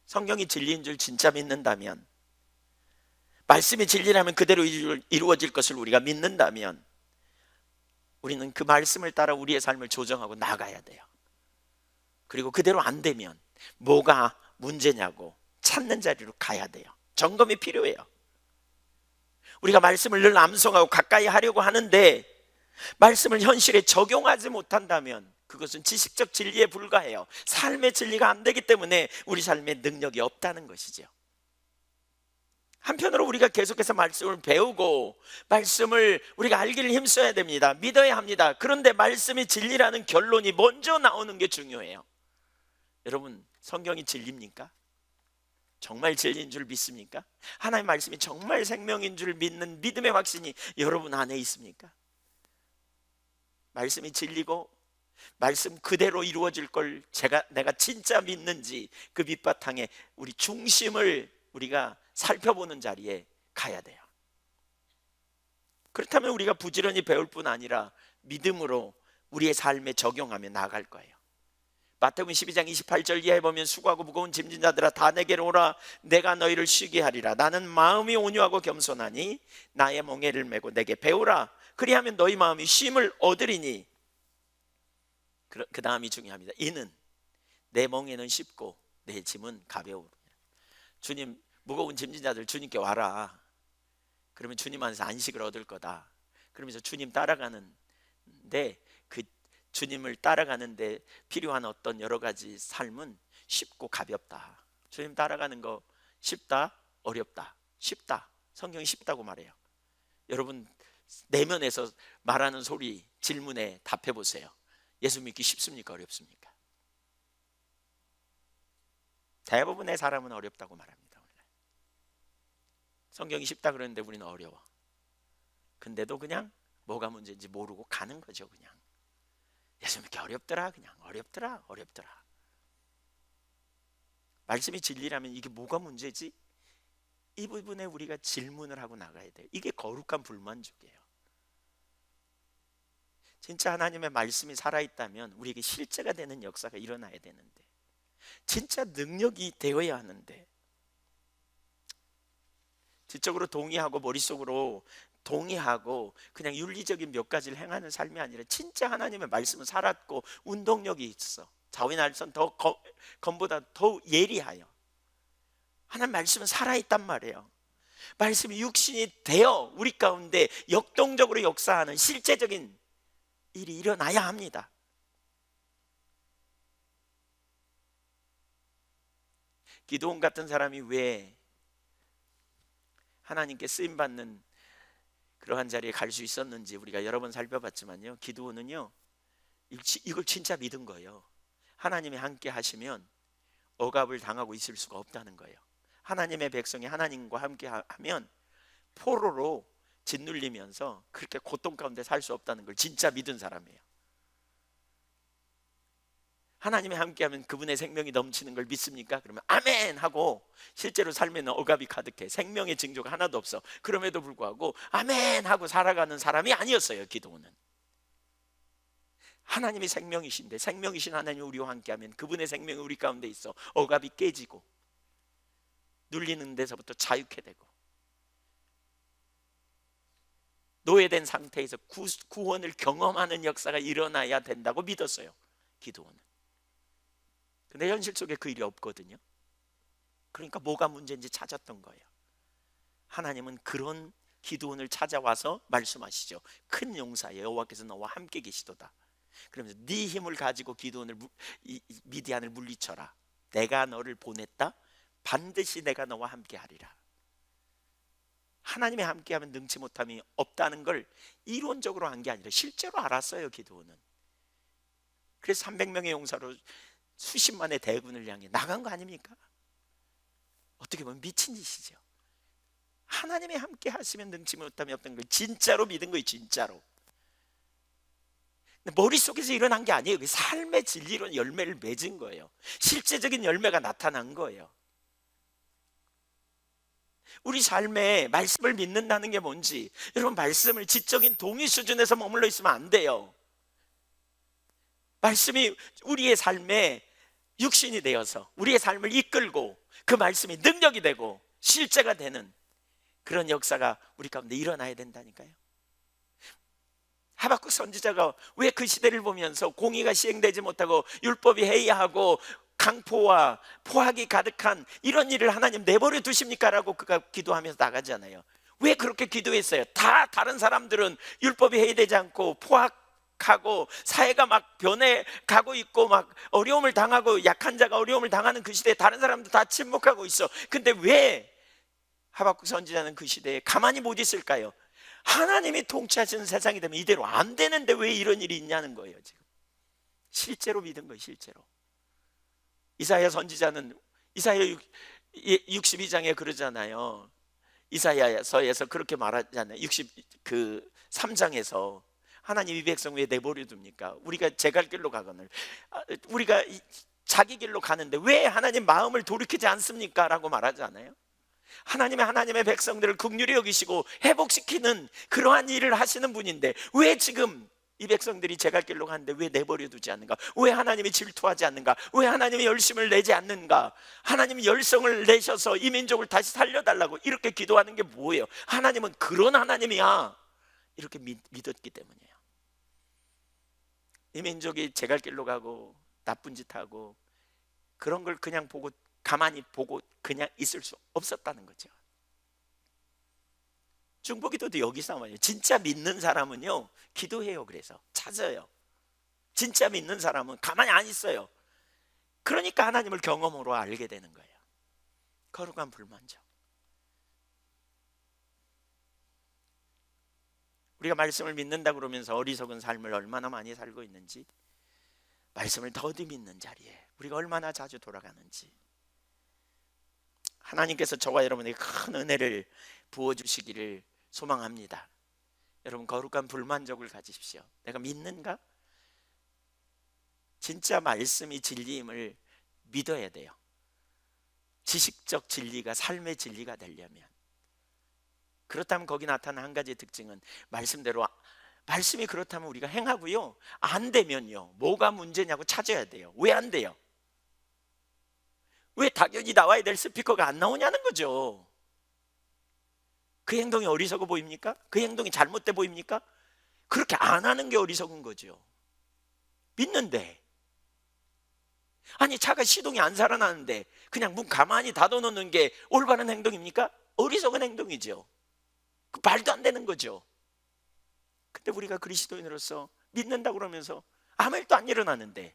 성경이 진리인 줄 진짜 믿는다면, 말씀이 진리라면 그대로 이루어질 것을 우리가 믿는다면, 우리는 그 말씀을 따라 우리의 삶을 조정하고 나가야 돼요. 그리고 그대로 안 되면 뭐가 문제냐고 찾는 자리로 가야 돼요. 점검이 필요해요. 우리가 말씀을 늘 암송하고 가까이 하려고 하는데 말씀을 현실에 적용하지 못한다면 그것은 지식적 진리에 불과해요. 삶의 진리가 안 되기 때문에 우리 삶에 능력이 없다는 것이죠. 한편으로 우리가 계속해서 말씀을 배우고 말씀을 우리가 알기를 힘써야 됩니다. 믿어야 합니다. 그런데 말씀이 진리라는 결론이 먼저 나오는 게 중요해요. 여러분, 성경이 진리입니까? 정말 진리인 줄 믿습니까? 하나님의 말씀이 정말 생명인 줄 믿는 믿음의 확신이 여러분 안에 있습니까? 말씀이 진리고 말씀 그대로 이루어질 걸 내가 진짜 믿는지 그 밑바탕에 우리 중심을 우리가 살펴보는 자리에 가야 돼요. 그렇다면 우리가 부지런히 배울 뿐 아니라 믿음으로 우리의 삶에 적용하며 나아갈 거예요. 마태복음 12장 28절 이하에 보면 수고하고 무거운 짐진 자들아 다 내게로 오라 내가 너희를 쉬게 하리라. 나는 마음이 온유하고 겸손하니 나의 멍에를 메고 내게 배우라. 그리하면 너희 마음이 쉼을 얻으리니. 그 다음이 중요합니다. 이는 내 멍에는 쉽고 내 짐은 가벼우리라. 주님, 무거운 짐진 자들 주님께 와라. 그러면 주님 안에서 안식을 얻을 거다. 그러면서 주님 따라가는데 그 주님을 따라가는데 필요한 어떤 여러 가지 삶은 쉽고 가볍다. 주님 따라가는 거 쉽다? 어렵다? 쉽다. 성경이 쉽다고 말해요. 여러분, 내면에서 말하는 소리 질문에 답해 보세요. 예수 믿기 쉽습니까? 어렵습니까? 대부분의 사람은 어렵다고 말합니다. 원래. 성경이 쉽다 그러는데 우리는 어려워. 근데도 그냥 뭐가 문제인지 모르고 가는 거죠. 그냥 예수 믿기 어렵더라. 그냥 어렵더라. 말씀이 진리라면 이게 뭐가 문제지? 이 부분에 우리가 질문을 하고 나가야 돼요. 이게 거룩한 불만족이에요. 진짜 하나님의 말씀이 살아있다면 우리에게 실제가 되는 역사가 일어나야 되는데, 진짜 능력이 되어야 하는데, 지적으로 동의하고 머릿속으로 동의하고 그냥 윤리적인 몇 가지를 행하는 삶이 아니라 진짜 하나님의 말씀은 살았고 운동력이 있어. 자위날선 검보다 더 예리하여 하나님 말씀은 살아있단 말이에요. 말씀이 육신이 되어 우리 가운데 역동적으로 역사하는 실제적인 일이 일어나야 합니다. 기드온 같은 사람이 왜 하나님께 쓰임받는 그러한 자리에 갈 수 있었는지 우리가 여러 번 살펴봤지만요, 기드온은요 이걸 진짜 믿은 거예요. 하나님이 함께 하시면 억압을 당하고 있을 수가 없다는 거예요. 하나님의 백성이 하나님과 함께 하면 포로로 짓눌리면서 그렇게 고통 가운데 살 수 없다는 걸 진짜 믿은 사람이에요. 하나님이 함께하면 그분의 생명이 넘치는 걸 믿습니까? 그러면 아멘 하고 실제로 삶에는 억압이 가득해. 생명의 징조가 하나도 없어. 그럼에도 불구하고 아멘 하고 살아가는 사람이 아니었어요. 기도는. 하나님이 생명이신데, 생명이신 하나님이 우리와 함께하면 그분의 생명이 우리 가운데 있어 억압이 깨지고 눌리는 데서부터 자유케 되고 노예된 상태에서 구원을 경험하는 역사가 일어나야 된다고 믿었어요. 기도원은. 근데 현실 속에 그 일이 없거든요. 그러니까 뭐가 문제인지 찾았던 거예요. 하나님은 그런 기도원을 찾아와서 말씀하시죠. 큰 용사여 여호와께서 너와 함께 계시도다. 그러면서 네 힘을 가지고 기도원을 미디안을 물리쳐라. 내가 너를 보냈다. 반드시 내가 너와 함께 하리라. 하나님이 함께하면 능치 못함이 없다는 걸 이론적으로 한 게 아니라 실제로 알았어요. 기도원은. 그래서 300명의 용사로 수십만의 대군을 향해 나간 거 아닙니까? 어떻게 보면 미친 짓이죠. 하나님이 함께 하시면 능치 못함이 없다는 걸 진짜로 믿은 거예요. 진짜로. 머릿속에서 일어난 게 아니에요. 삶의 진리로 열매를 맺은 거예요. 실제적인 열매가 나타난 거예요. 우리 삶에 말씀을 믿는다는 게 뭔지, 여러분, 말씀을 지적인 동의 수준에서 머물러 있으면 안 돼요. 말씀이 우리의 삶에 육신이 되어서 우리의 삶을 이끌고 그 말씀이 능력이 되고 실제가 되는 그런 역사가 우리 가운데 일어나야 된다니까요. 하박국 선지자가 왜 그 시대를 보면서 공의가 시행되지 못하고 율법이 해이하고 강포와 포악이 가득한 이런 일을 하나님 내버려 두십니까? 라고 그가 기도하면서 나가잖아요. 왜 그렇게 기도했어요? 다 다른 사람들은 율법이 해이되지 않고 포악하고 사회가 막 변해가고 있고 막 어려움을 당하고 약한 자가 어려움을 당하는 그 시대에 다른 사람들 다 침묵하고 있어. 근데 왜 하박국 선지자는 그 시대에 가만히 못 있을까요? 하나님이 통치하시는 세상이 되면 이대로 안 되는데 왜 이런 일이 있냐는 거예요. 지금 실제로 믿은 거예요. 실제로. 이사야 선지자는 이사야 62장에 그러잖아요. 이사야서에서 그렇게 말하잖아요. 63장에서 하나님 이 백성 왜 내버려 둡니까? 우리가 제 갈 길로 가거늘 우리가 자기 길로 가는데 왜 하나님 마음을 돌이키지 않습니까? 라고 말하잖아요. 하나님의 백성들을 긍휼히 여기시고 회복시키는 그러한 일을 하시는 분인데 왜 지금 이 백성들이 제 갈 길로 가는데 왜 내버려 두지 않는가? 왜 하나님이 질투하지 않는가? 왜 하나님이 열심을 내지 않는가? 하나님이 열성을 내셔서 이 민족을 다시 살려달라고 이렇게 기도하는 게 뭐예요? 하나님은 그런 하나님이야 이렇게 믿었기 때문이에요. 이 민족이 제 갈 길로 가고 나쁜 짓 하고 그런 걸 그냥 보고 가만히 보고 그냥 있을 수 없었다는 거죠. 중보기도도 여기서 말이에요. 진짜 믿는 사람은요 기도해요. 그래서 찾아요. 진짜 믿는 사람은 가만히 안 있어요. 그러니까 하나님을 경험으로 알게 되는 거예요. 거룩한 불만족. 우리가 말씀을 믿는다 그러면서 어리석은 삶을 얼마나 많이 살고 있는지, 말씀을 더디 믿는 자리에 우리가 얼마나 자주 돌아가는지, 하나님께서 저와 여러분에게 큰 은혜를 부어주시기를 소망합니다. 여러분 거룩한 불만족을 가지십시오. 내가 믿는가? 진짜 말씀이 진리임을 믿어야 돼요. 지식적 진리가 삶의 진리가 되려면. 그렇다면 거기 나타난 한 가지 특징은 말씀대로, 말씀이 그렇다면 우리가 행하고요, 안 되면요 뭐가 문제냐고 찾아야 돼요. 왜 안 돼요? 왜 당연히 나와야 될 스피커가 안 나오냐는 거죠. 그 행동이 어리석어 보입니까? 그 행동이 잘못돼 보입니까? 그렇게 안 하는 게 어리석은 거죠. 믿는데, 아니 차가 시동이 안 살아나는데 그냥 문 가만히 닫아놓는 게 올바른 행동입니까? 어리석은 행동이죠. 그 말도 안 되는 거죠. 근데 우리가 그리스도인으로서 믿는다 그러면서 아무 일도 안 일어나는데,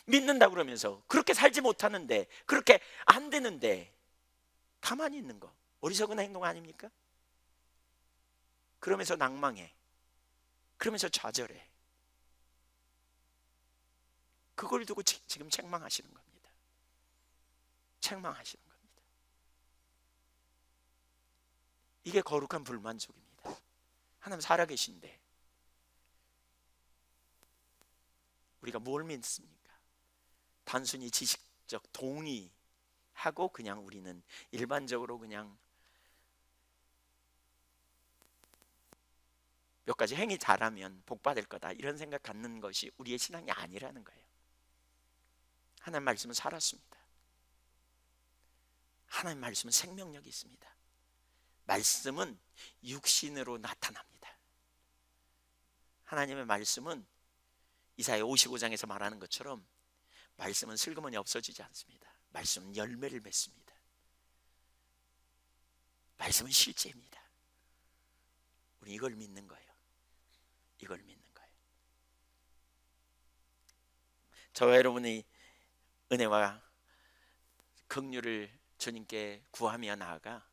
믿는다 그러면서 그렇게 살지 못하는데, 그렇게 안 되는데 가만히 있는 거 어리석은 행동 아닙니까? 그러면서 낭망해. 그러면서 좌절해. 그걸 두고 지금 책망하시는 겁니다. 책망하시는 겁니다. 이게 거룩한 불만족입니다. 하나님 살아계신데 우리가 뭘 믿습니까? 단순히 지식적 동의하고 그냥 우리는 일반적으로 그냥 몇 가지 행위 잘하면 복 받을 거다 이런 생각 갖는 것이 우리의 신앙이 아니라는 거예요. 하나님 말씀은 살았습니다. 하나님 말씀은 생명력이 있습니다. 말씀은 육신으로 나타납니다. 하나님의 말씀은 이사야 55장에서 말하는 것처럼 말씀은 슬그머니 없어지지 않습니다. 말씀은 열매를 맺습니다. 말씀은 실제입니다. 우리 이걸 믿는 거예요. 이걸 믿는 거예요. 저와 여러분이 은혜와 긍휼을 주님께 구하며 나아가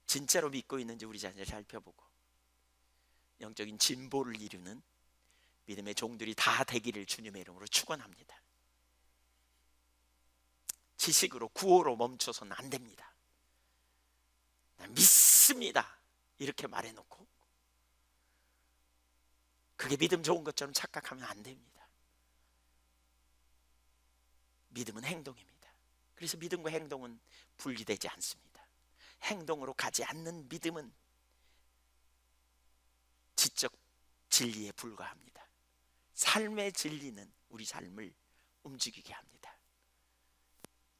진짜로 믿고 있는지 우리 자신을 살펴보고 영적인 진보를 이루는 믿음의 종들이 다 되기를 주님의 이름으로 축원합니다. 지식으로 구호로 멈춰서는 안 됩니다. 난 믿습니다 이렇게 말해놓고 그게 믿음 좋은 것처럼 착각하면 안 됩니다. 믿음은 행동입니다. 그래서 믿음과 행동은 분리되지 않습니다. 행동으로 가지 않는 믿음은 지적 진리에 불과합니다. 삶의 진리는 우리 삶을 움직이게 합니다.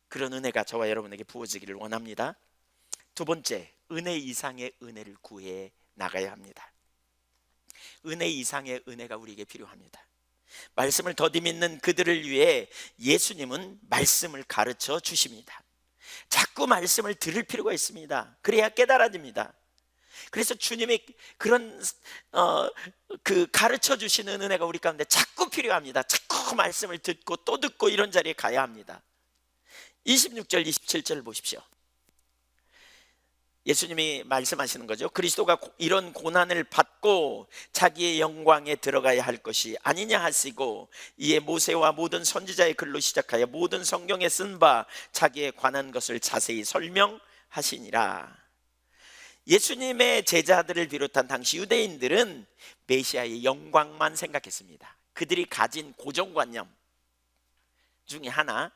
그런 은혜가 저와 여러분에게 부어지기를 원합니다. 두 번째, 은혜 이상의 은혜를 구해 나가야 합니다. 은혜 이상의 은혜가 우리에게 필요합니다. 말씀을 더디 믿는 그들을 위해 예수님은 말씀을 가르쳐 주십니다. 자꾸 말씀을 들을 필요가 있습니다. 그래야 깨달아집니다. 그래서 주님이 그런 그 가르쳐 주시는 은혜가 우리 가운데 자꾸 필요합니다. 자꾸 말씀을 듣고 또 듣고 이런 자리에 가야 합니다. 26절 27절 보십시오. 예수님이 말씀하시는 거죠. 그리스도가 이런 고난을 받고 자기의 영광에 들어가야 할 것이 아니냐 하시고 이에 모세와 모든 선지자의 글로 시작하여 모든 성경에 쓴 바 자기에 관한 것을 자세히 설명하시니라. 예수님의 제자들을 비롯한 당시 유대인들은 메시아의 영광만 생각했습니다. 그들이 가진 고정관념 중에 하나,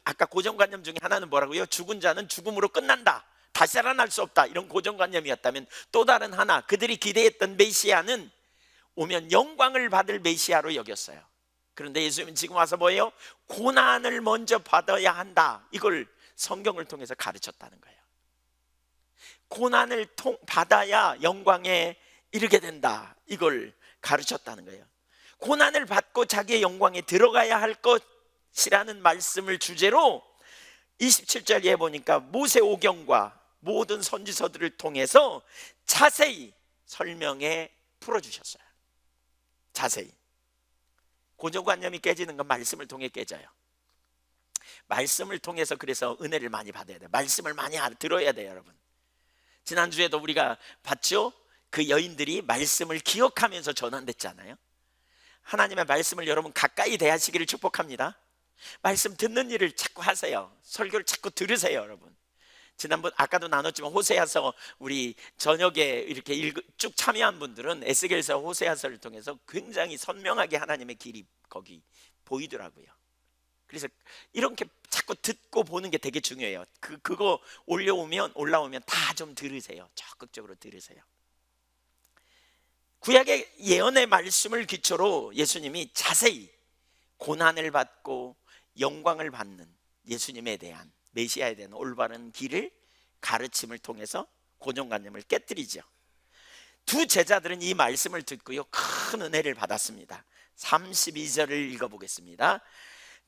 아까 고정관념 중에 하나는 뭐라고요? 죽은 자는 죽음으로 끝난다, 다시 살아날 수 없다, 이런 고정관념이었다면 또 다른 하나, 그들이 기대했던 메시아는 오면 영광을 받을 메시아로 여겼어요. 그런데 예수님은 지금 와서 뭐예요? 고난을 먼저 받아야 한다, 이걸 성경을 통해서 가르쳤다는 거예요. 고난을 받아야 영광에 이르게 된다, 이걸 가르쳤다는 거예요. 고난을 받고 자기의 영광에 들어가야 할 것이라는 말씀을 주제로 27절에 보니까 모세오경과 모든 선지서들을 통해서 자세히 설명해 풀어주셨어요. 자세히. 고정관념이 깨지는 건 말씀을 통해 깨져요. 말씀을 통해서 그래서 은혜를 많이 받아야 돼요. 말씀을 많이 들어야 돼요, 여러분. 지난주에도 우리가 봤죠? 그 여인들이 말씀을 기억하면서 전환됐잖아요. 하나님의 말씀을 여러분 가까이 대하시기를 축복합니다. 말씀 듣는 일을 자꾸 하세요. 설교를 자꾸 들으세요, 여러분. 지난번 아까도 나눴지만 호세아서 우리 저녁에 이렇게 쭉 참여한 분들은 에스겔서 호세아서를 통해서 굉장히 선명하게 하나님의 길이 거기 보이더라고요. 그래서 이렇게 자꾸 듣고 보는 게 되게 중요해요. 그거 올라오면 다 좀 들으세요. 적극적으로 들으세요. 구약의 예언의 말씀을 기초로 예수님이 자세히 고난을 받고 영광을 받는 예수님에 대한, 메시아에 대한 올바른 길을 가르침을 통해서 고정관념을 깨뜨리죠. 두 제자들은 이 말씀을 듣고요, 큰 은혜를 받았습니다. 32절을 읽어보겠습니다.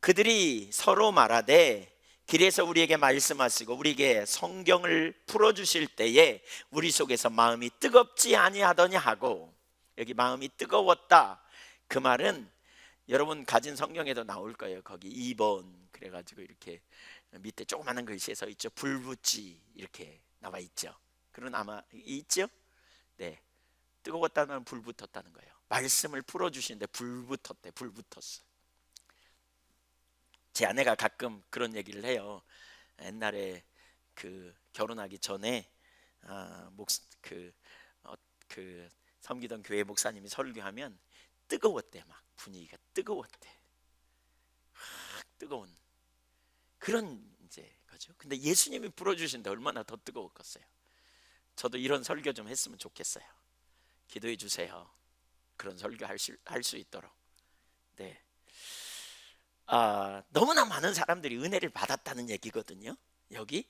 그들이 서로 말하되 길에서 우리에게 말씀하시고 우리에게 성경을 풀어주실 때에 우리 속에서 마음이 뜨겁지 아니하더냐 하고, 여기 마음이 뜨거웠다, 그 말은 여러분 가진 성경에도 나올 거예요. 거기 2번 그래가지고 이렇게 밑에 조그마한 글씨에 서 있죠. 불붙지 이렇게 나와 있죠. 그런 아마 있죠? 네, 뜨거웠다는 불 붙었다는 거예요. 말씀을 풀어주시는데 불 붙었대, 불 붙었어. 제 아내가 가끔 그런 얘기를 해요. 옛날에 그 결혼하기 전에 그, 그 섬기던 교회 목사님이 설교하면 뜨거웠대. 막 분위기가 뜨거웠대. 뜨거운 그런 이제 거죠. 근데 예수님이 불어주신데 얼마나 더 뜨거웠겠어요. 저도 이런 설교 좀 했으면 좋겠어요. 기도해 주세요. 그런 설교 할 수 있도록. 네. 너무나 많은 사람들이 은혜를 받았다는 얘기거든요. 여기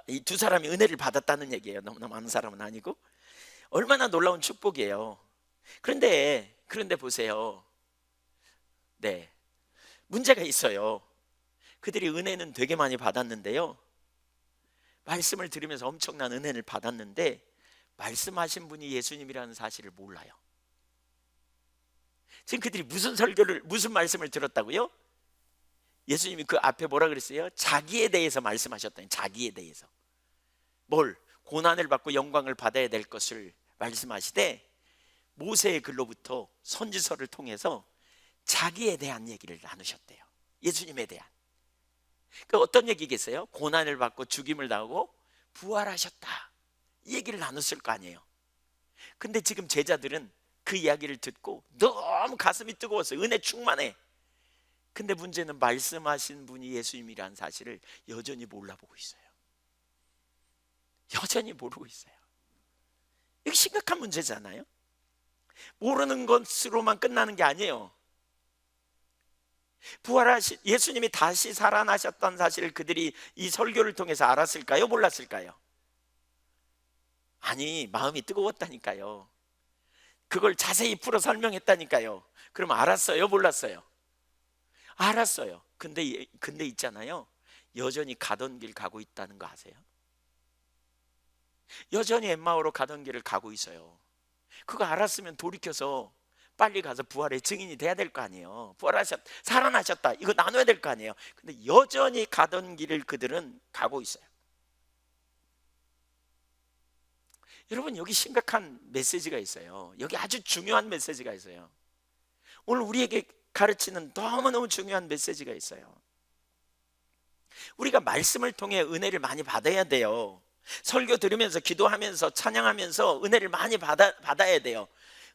이 두 사람이 은혜를 받았다는 얘기예요. 너무나 많은 사람은 아니고. 얼마나 놀라운 축복이에요. 그런데 보세요. 네, 문제가 있어요. 그들이 은혜는 되게 많이 받았는데요, 말씀을 들으면서 엄청난 은혜를 받았는데 말씀하신 분이 예수님이라는 사실을 몰라요. 지금 그들이 무슨 말씀을 들었다고요? 예수님이 그 앞에 뭐라 그랬어요? 자기에 대해서 말씀하셨다니. 자기에 대해서 뭘? 고난을 받고 영광을 받아야 될 것을 말씀하시되 모세의 글로부터 선지서를 통해서 자기에 대한 얘기를 나누셨대요. 예수님에 대한. 그 어떤 얘기겠어요? 고난을 받고 죽임을 당하고 부활하셨다, 이 얘기를 나눴을 거 아니에요. 근데 지금 제자들은 그 이야기를 듣고 너무 가슴이 뜨거웠어요. 은혜 충만해. 근데 문제는 말씀하신 분이 예수님이라는 사실을 여전히 몰라보고 있어요. 여전히 모르고 있어요. 이게 심각한 문제잖아요. 모르는 것으로만 끝나는 게 아니에요. 부활하신 예수님이 다시 살아나셨던 사실을 그들이 이 설교를 통해서 알았을까요? 몰랐을까요? 아니, 마음이 뜨거웠다니까요. 그걸 자세히 풀어 설명했다니까요. 그럼 알았어요? 몰랐어요? 알았어요. 근데 있잖아요, 여전히 가던 길 가고 있다는 거 아세요? 여전히 엠마오로 가던 길을 가고 있어요. 그거 알았으면 돌이켜서 빨리 가서 부활의 증인이 돼야 될 거 아니에요. 살아나셨다, 이거 나눠야 될 거 아니에요. 근데 여전히 가던 길을 그들은 가고 있어요. 여러분, 여기 심각한 메시지가 있어요. 여기 아주 중요한 메시지가 있어요. 오늘 우리에게 가르치는 너무너무 중요한 메시지가 있어요. 우리가 말씀을 통해 은혜를 많이 받아야 돼요. 설교 들으면서 기도하면서 찬양하면서 은혜를 많이 받아야 돼요.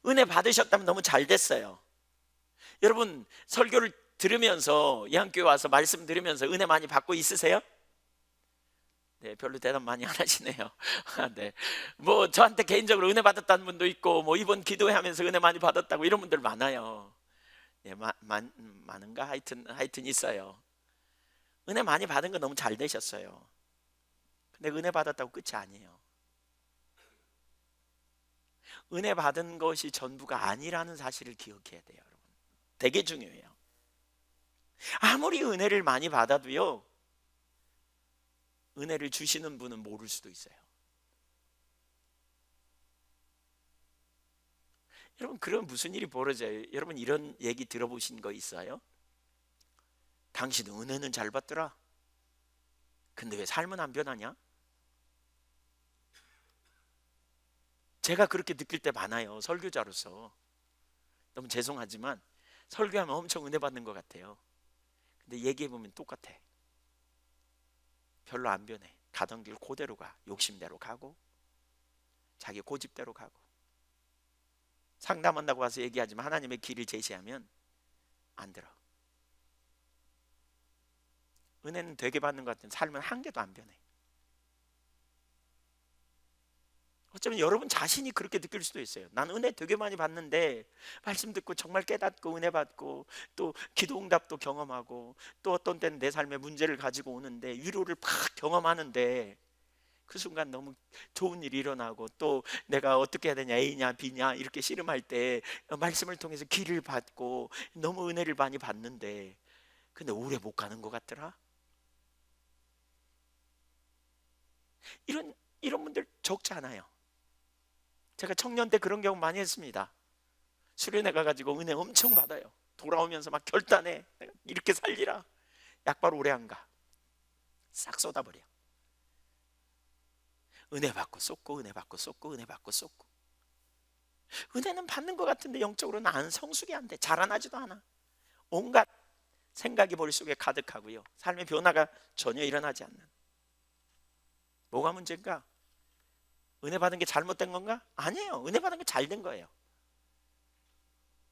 은혜 받으셨다면 너무 잘 됐어요. 여러분, 설교를 들으면서 예한교회 와서 말씀 들으면서 은혜 많이 받고 있으세요? 네, 별로 대답 많이 안 하시네요. 네, 뭐 저한테 개인적으로 은혜 받았다는 분도 있고, 뭐 이번 기도회 하면서 은혜 많이 받았다고 이런 분들 많아요. 네, 많은가? 하여튼 있어요. 은혜 많이 받은 거 너무 잘 되셨어요. 근데 은혜 받았다고 끝이 아니에요. 은혜 받은 것이 전부가 아니라는 사실을 기억해야 돼요, 여러분. 되게 중요해요. 아무리 은혜를 많이 받아도요, 은혜를 주시는 분은 모를 수도 있어요. 여러분, 그럼 무슨 일이 벌어져요? 여러분, 이런 얘기 들어보신 거 있어요? 당신은 은혜는 잘 받더라, 근데 왜 삶은 안 변하냐? 제가 그렇게 느낄 때 많아요. 설교자로서. 너무 죄송하지만 설교하면 엄청 은혜 받는 것 같아요. 근데 얘기해보면 똑같아. 별로 안 변해. 가던 길 그대로 가. 욕심대로 가고 자기 고집대로 가고. 상담한다고 와서 얘기하지만 하나님의 길을 제시하면 안 들어. 은혜는 되게 받는 것 같은 삶은 한 개도 안 변해. 어쩌면 여러분 자신이 그렇게 느낄 수도 있어요. 난 은혜 되게 많이 받는데 말씀 듣고 정말 깨닫고 은혜 받고 또 기도 응답도 경험하고 또 어떤 때는 내 삶에 문제를 가지고 오는데 위로를 팍 경험하는데 그 순간 너무 좋은 일이 일어나고 또 내가 어떻게 해야 되냐, A냐 B냐 이렇게 씨름할 때 말씀을 통해서 길을 받고 너무 은혜를 많이 받는데 근데 오래 못 가는 것 같더라. 이런 분들 적지 않아요. 제가 청년 때 그런 경우 많이 했습니다. 수련회 가가지고 은혜 엄청 받아요. 돌아오면서 막 결단해. 내가 이렇게 살리라. 약발 오래 안 가. 싹 쏟아버려. 은혜 받고 쏟고 은혜 받고 쏟고 은혜 받고 쏟고. 은혜는 받는 것 같은데 영적으로는 안 성숙이 안 돼. 자라나지도 않아. 온갖 생각이 머릿속에 가득하고요, 삶의 변화가 전혀 일어나지 않는. 뭐가 문제인가? 은혜 받은 게 잘못된 건가? 아니에요. 은혜 받은 게 잘 된 거예요.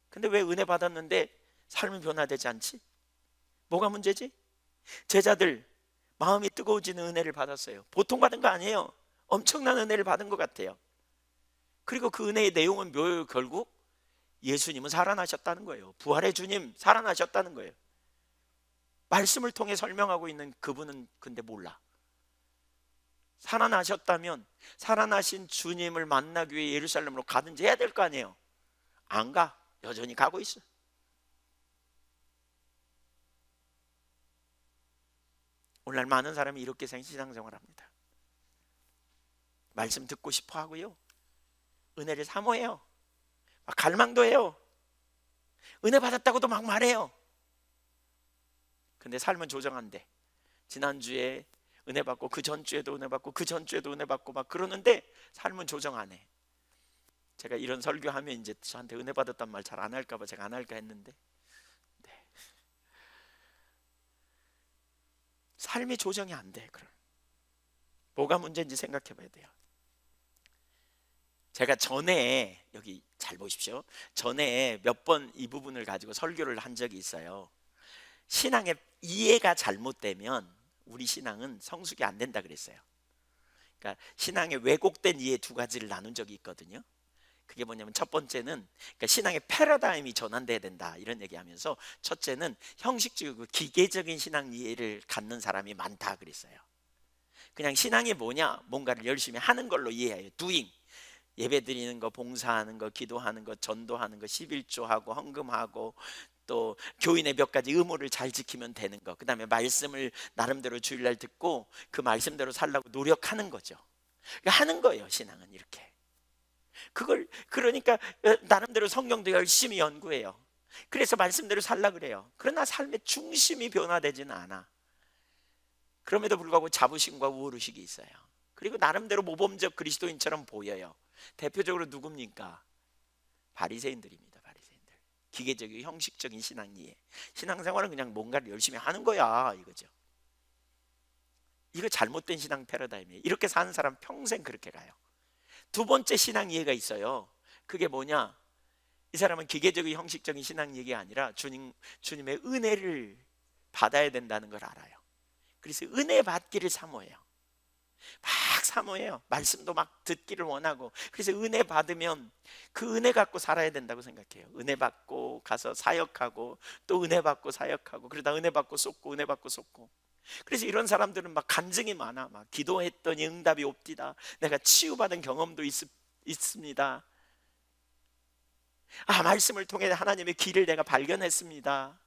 근데 왜 은혜 받았는데 삶이 변화되지 않지? 뭐가 문제지? 제자들 마음이 뜨거워지는 은혜를 받았어요. 보통 받은 거 아니에요. 엄청난 은혜를 받은 것 같아요. 그리고 그 은혜의 내용은 뭐예요? 결국 예수님은 살아나셨다는 거예요. 부활의 주님 살아나셨다는 거예요. 말씀을 통해 설명하고 있는 그분은 근데 몰라. 살아나셨다면 살아나신 주님을 만나기 위해 예루살렘으로 가든지 해야 될 거 아니에요. 안 가. 여전히 가고 있어. 오늘날 많은 사람이 이렇게 신앙생활을 합니다. 말씀 듣고 싶어 하고요, 은혜를 사모해요. 막 갈망도 해요. 은혜 받았다고도 막 말해요. 근데 삶은 조정한대. 지난주에 은혜 받고 그 전주에도 은혜 받고 그 전주에도 은혜 받고 막 그러는데 삶은 조정 안 해. 제가 이런 설교하면 이제 저한테 은혜 받았단 말 잘 안 할까 봐 제가 안 할까 했는데, 네. 삶이 조정이 안 돼. 그럼 뭐가 문제인지 생각해 봐야 돼요. 제가 전에, 여기 잘 보십시오, 전에 몇 번 이 부분을 가지고 설교를 한 적이 있어요. 신앙의 이해가 잘못되면 우리 신앙은 성숙이 안 된다 그랬어요. 그러니까 신앙의 왜곡된 이해 두 가지를 나눈 적이 있거든요. 그게 뭐냐면 첫 번째는, 그러니까 신앙의 패러다임이 전환돼야 된다 이런 얘기하면서, 첫째는 형식적이고 기계적인 신앙 이해를 갖는 사람이 많다 그랬어요. 그냥 신앙이 뭐냐, 뭔가를 열심히 하는 걸로 이해해요. doing. 예배 드리는 거, 봉사하는 거, 기도하는 거, 전도하는 거, 11조하고 헌금하고, 또 교인의 몇 가지 의무를 잘 지키면 되는 거, 그 다음에 말씀을 나름대로 주일날 듣고 그 말씀대로 살라고 노력하는 거죠. 그러니까 하는 거예요, 신앙은. 이렇게 그걸, 그러니까 나름대로 성경도 열심히 연구해요. 그래서 말씀대로 살라 그래요. 그러나 삶의 중심이 변화되지는 않아. 그럼에도 불구하고 자부심과 우월의식이 있어요. 그리고 나름대로 모범적 그리스도인처럼 보여요. 대표적으로 누굽니까? 바리새인들입니다. 바리새인들. 기계적이고 형식적인 신앙 이해. 신앙생활은 그냥 뭔가를 열심히 하는 거야 이거죠. 이거 잘못된 신앙 패러다임이에요. 이렇게 사는 사람 평생 그렇게 가요. 두 번째 신앙 이해가 있어요. 그게 뭐냐? 이 사람은 기계적이고 형식적인 신앙 이해가 아니라 주님의 은혜를 받아야 된다는 걸 알아요. 그래서 은혜 받기를 사모해요. 막 사모해요. 말씀도 막 듣기를 원하고. 그래서 은혜 받으면 그 은혜 갖고 살아야 된다고 생각해요. 은혜 받고 가서 사역하고, 또 은혜 받고 사역하고, 그러다 은혜 받고 쏟고, 은혜 받고 쏟고. 그래서 이런 사람들은 막 간증이 많아. 막 기도했더니 응답이 옵디다. 내가 치유받은 경험도 있습니다. 아, 말씀을 통해 하나님의 길을 내가 발견했습니다.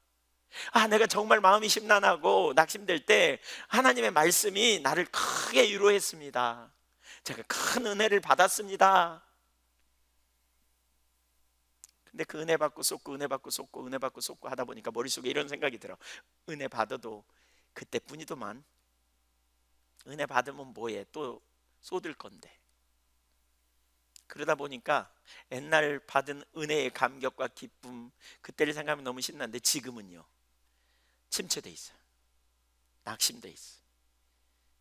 아, 내가 정말 마음이 심란하고 낙심될 때 하나님의 말씀이 나를 크게 위로했습니다. 제가 큰 은혜를 받았습니다. 근데 그 은혜 받고 쏟고, 은혜 받고 쏟고, 은혜 받고 쏟고 하다 보니까 머릿속에 이런 생각이 들어. 은혜 받아도 그때뿐이더만. 은혜 받으면 뭐해? 또 쏟을 건데. 그러다 보니까 옛날 받은 은혜의 감격과 기쁨, 그때를 생각하면 너무 신난데 지금은요, 침체돼 있어요. 낙심돼 있어.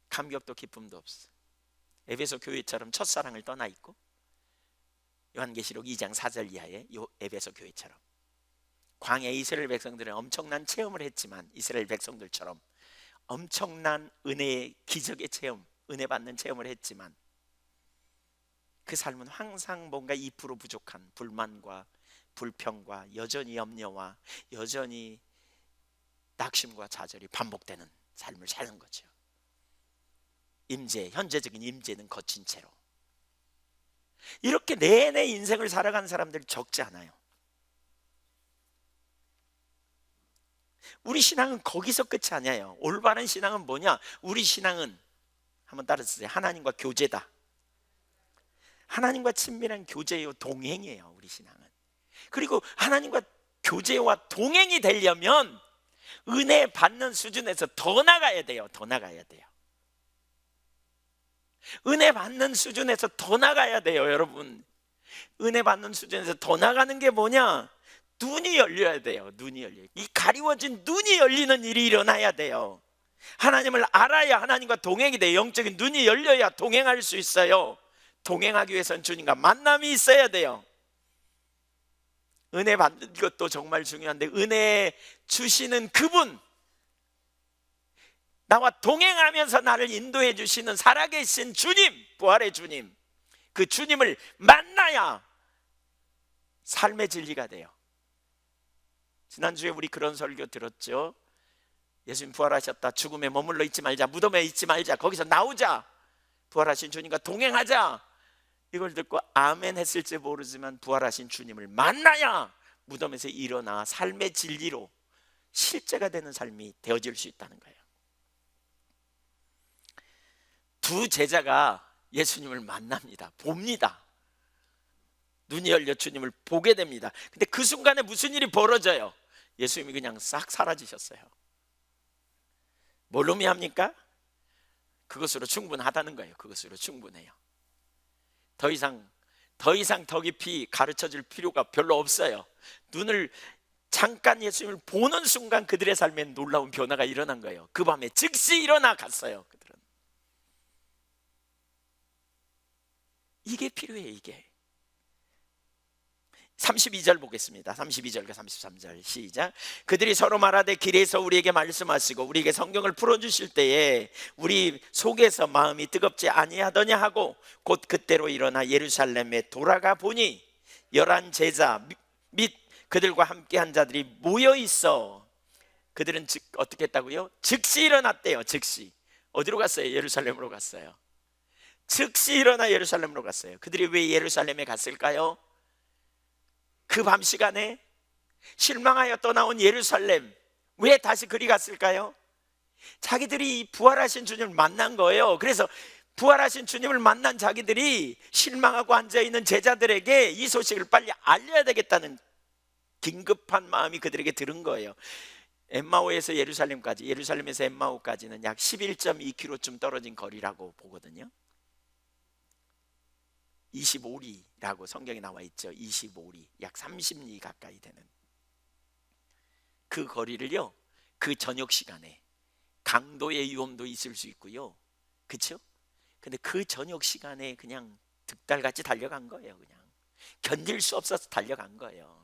감격도 기쁨도 없어. 에베소 교회처럼 첫사랑을 떠나 있고, 요한계시록 2장 4절 이하의 요 에베소 교회처럼 광야 이스라엘 백성들은 엄청난 체험을 했지만, 이스라엘 백성들처럼 엄청난 은혜의 기적의 체험, 은혜 받는 체험을 했지만 그 삶은 항상 뭔가 2% 부족한 불만과 불평과 여전히 염려와 여전히 낙심과 좌절이 반복되는 삶을 사는 거죠. 현재적인 임재는 거친 채로. 이렇게 내내 인생을 살아가는 사람들이 적지 않아요. 우리 신앙은 거기서 끝이 아니에요. 올바른 신앙은 뭐냐? 우리 신앙은, 한번 따라쓰세요. 하나님과 교제다. 하나님과 친밀한 교제요, 동행이에요, 우리 신앙은. 그리고 하나님과 교제와 동행이 되려면 은혜 받는 수준에서 더 나가야 돼요. 더 나가야 돼요. 은혜 받는 수준에서 더 나가야 돼요, 여러분. 은혜 받는 수준에서 더 나가는 게 뭐냐? 눈이 열려야 돼요. 눈이 열려요. 이 가리워진 눈이 열리는 일이 일어나야 돼요. 하나님을 알아야 하나님과 동행이 돼요. 영적인 눈이 열려야 동행할 수 있어요. 동행하기 위해서는 주님과 만남이 있어야 돼요. 은혜 받는 것도 정말 중요한데, 은혜 주시는 그분, 나와 동행하면서 나를 인도해 주시는 살아계신 주님, 부활의 주님, 그 주님을 만나야 삶의 진리가 돼요. 지난주에 우리 그런 설교 들었죠. 예수님 부활하셨다, 죽음에 머물러 있지 말자, 무덤에 있지 말자, 거기서 나오자, 부활하신 주님과 동행하자. 이걸 듣고 아멘 했을지 모르지만 부활하신 주님을 만나야 무덤에서 일어나 삶의 진리로 실제가 되는 삶이 되어질 수 있다는 거예요. 두 제자가 예수님을 만납니다. 봅니다. 눈이 열려 주님을 보게 됩니다. 근데 그 순간에 무슨 일이 벌어져요? 예수님이 그냥 싹 사라지셨어요. 뭘 의미합니까? 그것으로 충분하다는 거예요. 그것으로 충분해요. 더 이상 더 깊이 가르쳐 줄 필요가 별로 없어요. 눈을 잠깐 예수님을 보는 순간 그들의 삶에 놀라운 변화가 일어난 거예요. 그 밤에 즉시 일어나 갔어요. 그들은. 이게 필요해요. 이게 32절 보겠습니다. 32절과 33절 시작. 그들이 서로 말하되 길에서 우리에게 말씀하시고 우리에게 성경을 풀어주실 때에 우리 속에서 마음이 뜨겁지 아니하더냐 하고 곧 그때로 일어나 예루살렘에 돌아가 보니 11 제자 및 그들과 함께한 자들이 모여 있어. 그들은 어떻게 했다고요? 즉시 일어났대요. 즉시. 어디로 갔어요? 예루살렘으로 갔어요. 즉시 일어나 예루살렘으로 갔어요. 그들이 왜 예루살렘에 갔을까요? 그 밤 시간에 실망하여 떠나온 예루살렘, 왜 다시 그리 갔을까요? 자기들이 부활하신 주님을 만난 거예요. 그래서 부활하신 주님을 만난 자기들이 실망하고 앉아있는 제자들에게 이 소식을 빨리 알려야 되겠다는 긴급한 마음이 그들에게 들은 거예요. 엠마오에서 예루살렘까지, 예루살렘에서 엠마오까지는 약 11.2km쯤 떨어진 거리라고 보거든요. 25리라고 성경에 나와 있죠. 25리, 약 30리 가까이 되는 그 거리를요, 그 저녁 시간에, 강도의 위험도 있을 수 있고요, 그렇죠? 근데 그 저녁 시간에 그냥 득달같이 달려간 거예요. 그냥 견딜 수 없어서 달려간 거예요.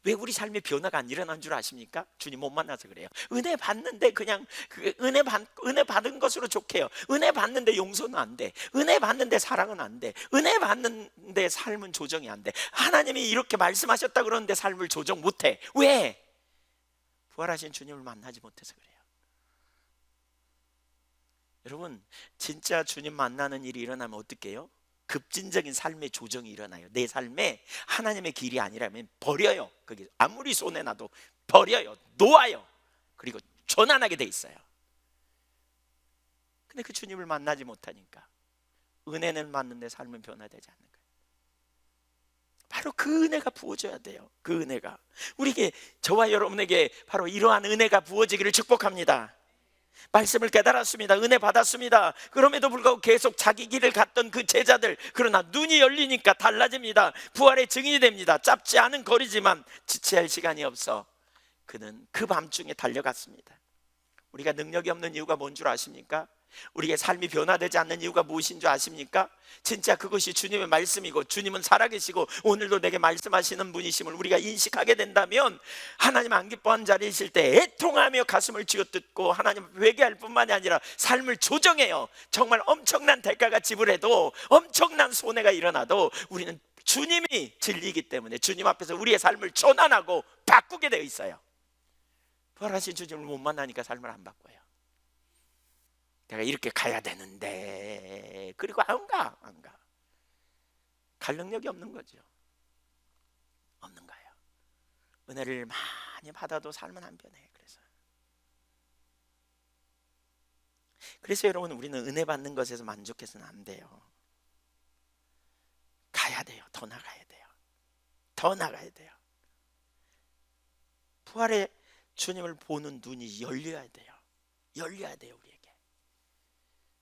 왜 우리 삶에 변화가 안 일어난 줄 아십니까? 주님 못 만나서 그래요. 은혜 받는데 그냥 은혜 받은 것으로 좋게요. 은혜 받는데 용서는 안 돼. 은혜 받는데 사랑은 안 돼. 은혜 받는데 삶은 조정이 안 돼. 하나님이 이렇게 말씀하셨다 그러는데 삶을 조정 못 해. 왜? 부활하신 주님을 만나지 못해서 그래요. 여러분, 진짜 주님 만나는 일이 일어나면 어떻게 해요? 급진적인 삶의 조정이 일어나요. 내 삶에 하나님의 길이 아니라면 버려요. 그게 아무리 손해나도 버려요. 놓아요. 그리고 전환하게 돼 있어요. 근데 그 주님을 만나지 못하니까 은혜는 맞는데 삶은 변화되지 않는 거예요. 바로 그 은혜가 부어져야 돼요. 그 은혜가 우리에게, 저와 여러분에게 바로 이러한 은혜가 부어지기를 축복합니다. 말씀을 깨달았습니다. 은혜 받았습니다. 그럼에도 불구하고 계속 자기 길을 갔던 그 제자들, 그러나 눈이 열리니까 달라집니다. 부활의 증인이 됩니다. 짧지 않은 거리지만 지체할 시간이 없어 그는 그 밤중에 달려갔습니다. 우리가 능력이 없는 이유가 뭔 줄 아십니까? 우리의 삶이 변화되지 않는 이유가 무엇인 줄 아십니까? 진짜 그것이 주님의 말씀이고 주님은 살아계시고 오늘도 내게 말씀하시는 분이심을 우리가 인식하게 된다면, 하나님 안 기뻐하는 자리에 있을 때 애통하며 가슴을 쥐어뜯고 하나님 회개할 뿐만이 아니라 삶을 조정해요. 정말 엄청난 대가가 지불해도, 엄청난 손해가 일어나도 우리는 주님이 진리이기 때문에 주님 앞에서 우리의 삶을 전환하고 바꾸게 되어 있어요. 부활하신 주님을 못 만나니까 삶을 안 바꿔요. 내가 이렇게 가야 되는데, 그리고 안 가. 갈 능력이 없는 거죠. 없는 거예요. 은혜를 많이 받아도 삶은 안 변해. 그래서 여러분, 우리는 은혜 받는 것에서 만족해서는 안 돼요. 가야 돼요. 더 나가야 돼요. 더 나가야 돼요. 부활의 주님을 보는 눈이 열려야 돼요. 열려야 돼요. 우리에게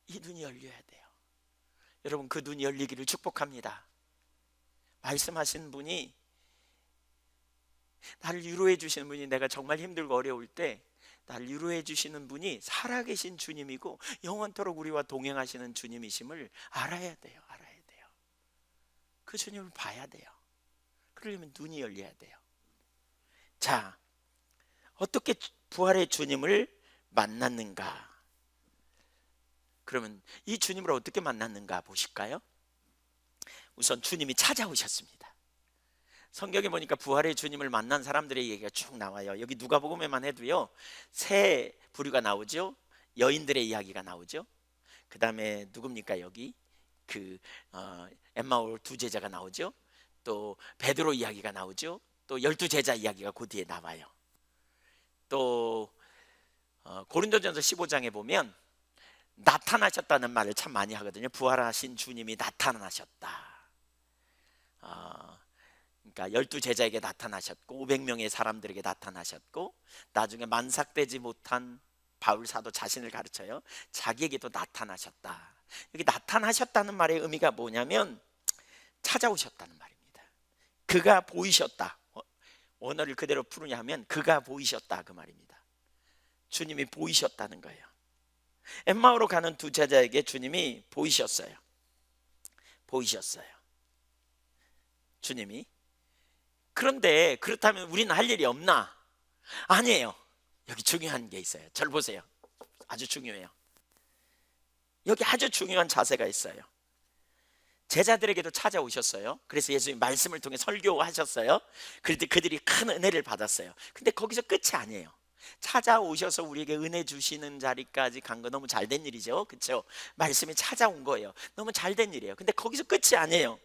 이 눈이 열려야 돼요. 여러분, 그 눈이 열리기를 축복합니다. 말씀하신 분이 나를 위로해 주시는 분이, 내가 정말 힘들고 어려울 때 나를 위로해 주시는 분이 살아계신 주님이고 영원토록 우리와 동행하시는 주님이심을 알아야 돼요. 알아야 돼요. 그 주님을 봐야 돼요. 그러려면 눈이 열려야 돼요. 자, 어떻게 부활의 주님을 만났는가? 그러면 이 주님을 어떻게 만났는가 보실까요? 우선 주님이 찾아오셨습니다. 성경에 보니까 부활의 주님을 만난 사람들의 얘기가 쭉 나와요. 여기 누가복음에만 해도요, 세 부류가 나오죠. 여인들의 이야기가 나오죠. 그 다음에 누굽니까? 여기 엠마오 두 제자가 나오죠. 또 베드로 이야기가 나오죠. 또 12제자 이야기가 그 뒤에 나와요. 또 고린도전서 15장에 보면 나타나셨다는 말을 참 많이 하거든요. 부활하신 주님이 나타나셨다. 그러니까 12제자에게 나타나셨고 500명의 사람들에게 나타나셨고, 나중에 만삭되지 못한 바울 사도 자신을 가르쳐요. 자기에게도 나타나셨다. 여기 나타나셨다는 말의 의미가 뭐냐면 찾아오셨다는 말입니다. 그가 보이셨다. 원어를 그대로 풀으냐면 그가 보이셨다, 그 말입니다. 주님이 보이셨다는 거예요. 엠마오로 가는 두 제자에게 주님이 보이셨어요. 보이셨어요, 주님이. 그런데 그렇다면 우리는 할 일이 없나? 아니에요. 여기 중요한 게 있어요. 절 보세요. 아주 중요해요. 여기 아주 중요한 자세가 있어요. 제자들에게도 찾아오셨어요. 그래서 예수님 말씀을 통해 설교하셨어요. 그런데 그들이 큰 은혜를 받았어요. 근데 거기서 끝이 아니에요. 찾아오셔서 우리에게 은혜 주시는 자리까지 간 거 너무 잘된 일이죠. 그렇죠? 말씀이 찾아온 거예요. 너무 잘된 일이에요. 근데 거기서 끝이 아니에요.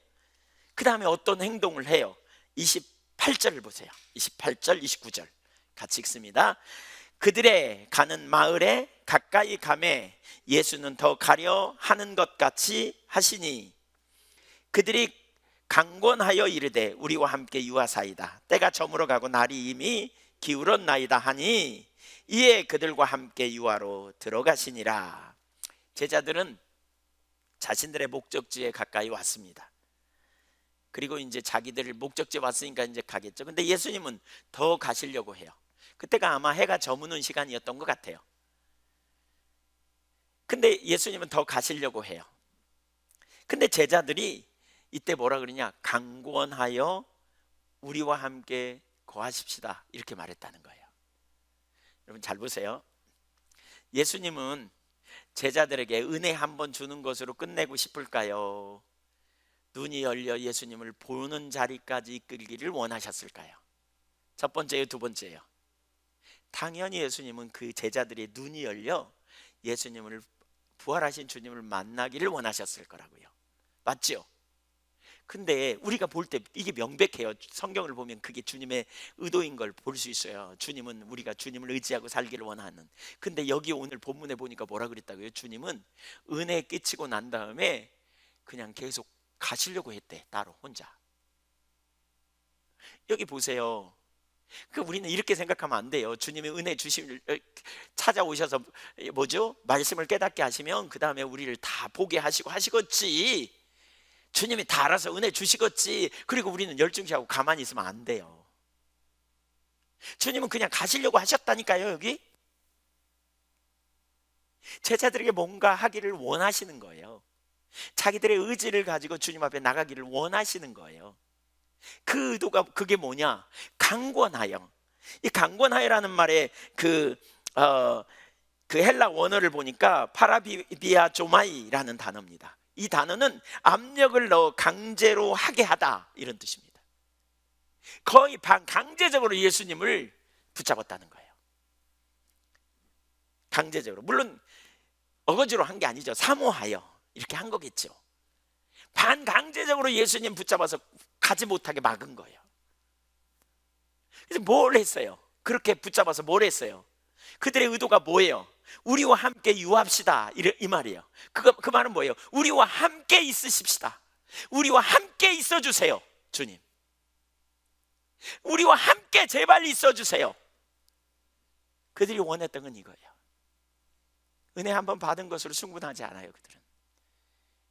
그 다음에 어떤 행동을 해요? 28절을 보세요. 28절, 29절 같이 읽습니다. 그들의 가는 마을에 가까이 가매 예수는 더 가려 하는 것 같이 하시니 그들이 강권하여 이르되 우리와 함께 유하사이다. 때가 저물어 가고 날이 이미 기울었나이다 하니 이에 그들과 함께 유하로 들어가시니라. 제자들은 자신들의 목적지에 가까이 왔습니다. 그리고 이제 자기들 목적지에 왔으니까 이제 가겠죠. 근데 예수님은 더 가시려고 해요. 그때가 아마 해가 저무는 시간이었던 것 같아요. 근데 예수님은 더 가시려고 해요. 근데 제자들이 이때 뭐라 그러냐? 강권하여 우리와 함께 거하십시다, 이렇게 말했다는 거예요. 여러분 잘 보세요. 예수님은 제자들에게 은혜 한번 주는 것으로 끝내고 싶을까요? 눈이 열려 예수님을 보는 자리까지 이끌기를 원하셨을까요? 첫 번째요, 두 번째요? 당연히 예수님은 그 제자들의 눈이 열려 예수님을, 부활하신 주님을 만나기를 원하셨을 거라고요. 맞죠? 근데 우리가 볼 때 이게 명백해요. 성경을 보면 그게 주님의 의도인 걸 볼 수 있어요. 주님은 우리가 주님을 의지하고 살기를 원하는. 근데 여기 오늘 본문에 보니까 뭐라 그랬다고요? 주님은 은혜 끼치고 난 다음에 그냥 계속 가시려고 했대, 따로 혼자. 여기 보세요. 우리는 이렇게 생각하면 안 돼요. 주님이 은혜 주심을 찾아오셔서 뭐죠? 말씀을 깨닫게 하시면 그 다음에 우리를 다 보게 하시고 하시겠지. 주님이 다 알아서 은혜 주시겠지. 그리고 우리는 열중시하고 가만히 있으면 안 돼요. 주님은 그냥 가시려고 하셨다니까요. 여기 제자들에게 뭔가 하기를 원하시는 거예요. 자기들의 의지를 가지고 주님 앞에 나가기를 원하시는 거예요. 그 의도가 그게 뭐냐? 강권하여. 이 강권하여라는 말에 그 헬라 원어를 보니까 파라비아 조마이라는 단어입니다. 이 단어는 압력을 넣어 강제로 하게 하다, 이런 뜻입니다. 거의 강제적으로 예수님을 붙잡았다는 거예요. 강제적으로. 물론 어거지로 한 게 아니죠. 사모하여 이렇게 한 거겠죠. 반강제적으로 예수님 붙잡아서 가지 못하게 막은 거예요. 그래서 뭘 했어요? 그렇게 붙잡아서 뭘 했어요? 그들의 의도가 뭐예요? 우리와 함께 유합시다, 이 말이에요. 그 말은 뭐예요? 우리와 함께 있으십시다. 우리와 함께 있어 주세요, 주님. 우리와 함께 제발 있어 주세요. 그들이 원했던 건 이거예요. 은혜 한번 받은 것으로 충분하지 않아요.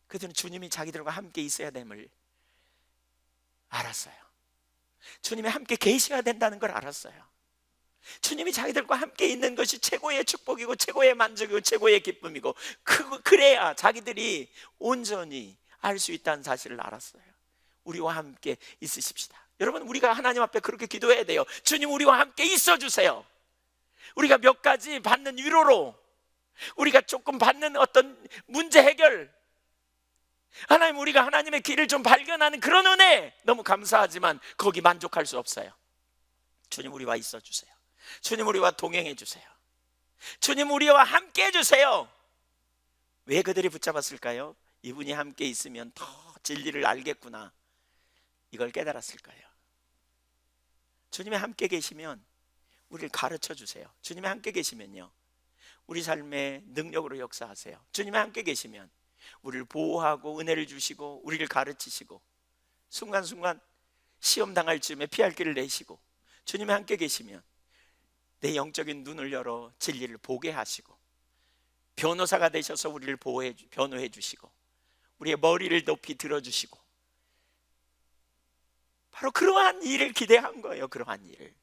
그들은 주님이 자기들과 함께 있어야 됨을 알았어요. 주님이 함께 계셔야 된다는 걸 알았어요. 주님이 자기들과 함께 있는 것이 최고의 축복이고 최고의 만족이고 최고의 기쁨이고, 그래야 자기들이 온전히 알 수 있다는 사실을 알았어요. 우리와 함께 있으십시다. 여러분, 우리가 하나님 앞에 그렇게 기도해야 돼요. 주님, 우리와 함께 있어 주세요. 우리가 몇 가지 받는 위로로, 우리가 조금 받는 어떤 문제 해결, 하나님, 우리가 하나님의 길을 좀 발견하는 그런 은혜 너무 감사하지만 거기 만족할 수 없어요. 주님, 우리와 있어 주세요. 주님, 우리와 동행해 주세요. 주님, 우리와 함께 해 주세요. 왜 그들이 붙잡았을까요? 이분이 함께 있으면 더 진리를 알겠구나, 이걸 깨달았을 거예요. 주님이 함께 계시면 우리를 가르쳐 주세요. 주님이 함께 계시면요, 우리 삶의 능력으로 역사하세요. 주님이 함께 계시면 우리를 보호하고 은혜를 주시고 우리를 가르치시고, 순간순간 시험 당할 즈음에 피할 길을 내시고, 주님이 함께 계시면 내 영적인 눈을 열어 진리를 보게 하시고, 변호사가 되셔서 우리를 변호해 주시고, 우리의 머리를 높이 들어주시고, 바로 그러한 일을 기대한 거예요. 그러한 일을,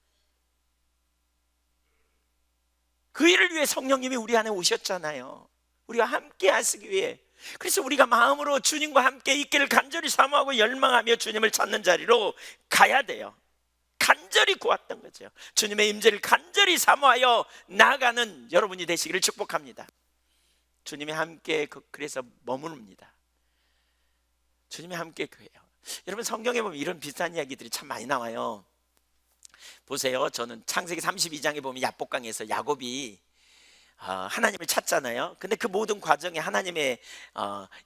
그 일을 위해 성령님이 우리 안에 오셨잖아요. 우리와 함께 하시기 위해. 그래서 우리가 마음으로 주님과 함께 있기를 간절히 사모하고 열망하며 주님을 찾는 자리로 가야 돼요. 간절히 구했던 거죠. 주님의 임재를 간절히 사모하여 나아가는 여러분이 되시기를 축복합니다. 주님이 함께 그래서 머무릅니다. 주님이 함께 그래요. 여러분, 성경에 보면 이런 비슷한 이야기들이 참 많이 나와요. 보세요. 저는 창세기 32장에 보면 야복강에서 야곱이 하나님을 찾잖아요. 근데 그 모든 과정이 하나님의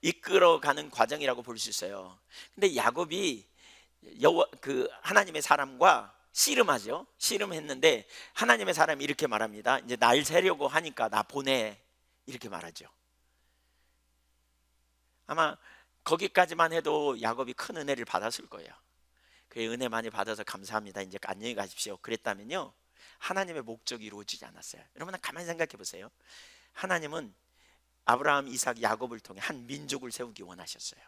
이끌어가는 과정이라고 볼 수 있어요. 근데 야곱이 그 하나님의 사람과 씨름하죠. 씨름했는데 하나님의 사람이 이렇게 말합니다. 이제 날 세려고 하니까 나 보내, 이렇게 말하죠. 아마 거기까지만 해도 야곱이 큰 은혜를 받았을 거예요. 그 은혜 많이 받아서 감사합니다, 이제 안녕히 가십시오, 그랬다면요, 하나님의 목적이 이루어지지 않았어요. 여러분, 가만히 생각해 보세요. 하나님은 아브라함, 이삭, 야곱을 통해 한 민족을 세우기 원하셨어요.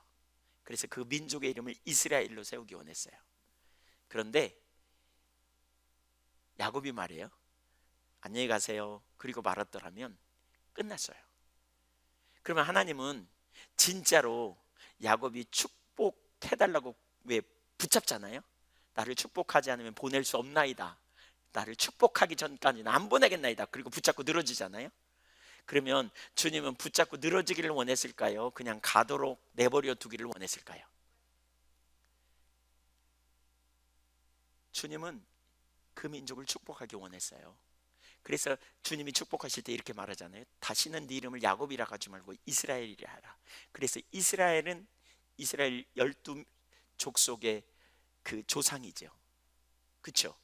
그래서 그 민족의 이름을 이스라엘로 세우기 원했어요. 그런데 야곱이 말해요, 안녕히 가세요, 그리고 말았더라면 끝났어요. 그러면 하나님은 진짜로 야곱이 축복해달라고 왜 붙잡잖아요. 나를 축복하지 않으면 보낼 수 없나이다, 나를 축복하기 전까지는 안 보내겠나이다, 그리고 붙잡고 늘어지잖아요. 그러면 주님은 붙잡고 늘어지기를 원했을까요? 그냥 가도록 내버려 두기를 원했을까요? 주님은 그 민족을 축복하기 원했어요. 그래서 주님이 축복하실 때 이렇게 말하잖아요. 다시는 네 이름을 야곱이라 하지 말고 이스라엘이라 하라. 그래서 이스라엘은 이스라엘 12족속의 그 조상이죠. 그렇죠?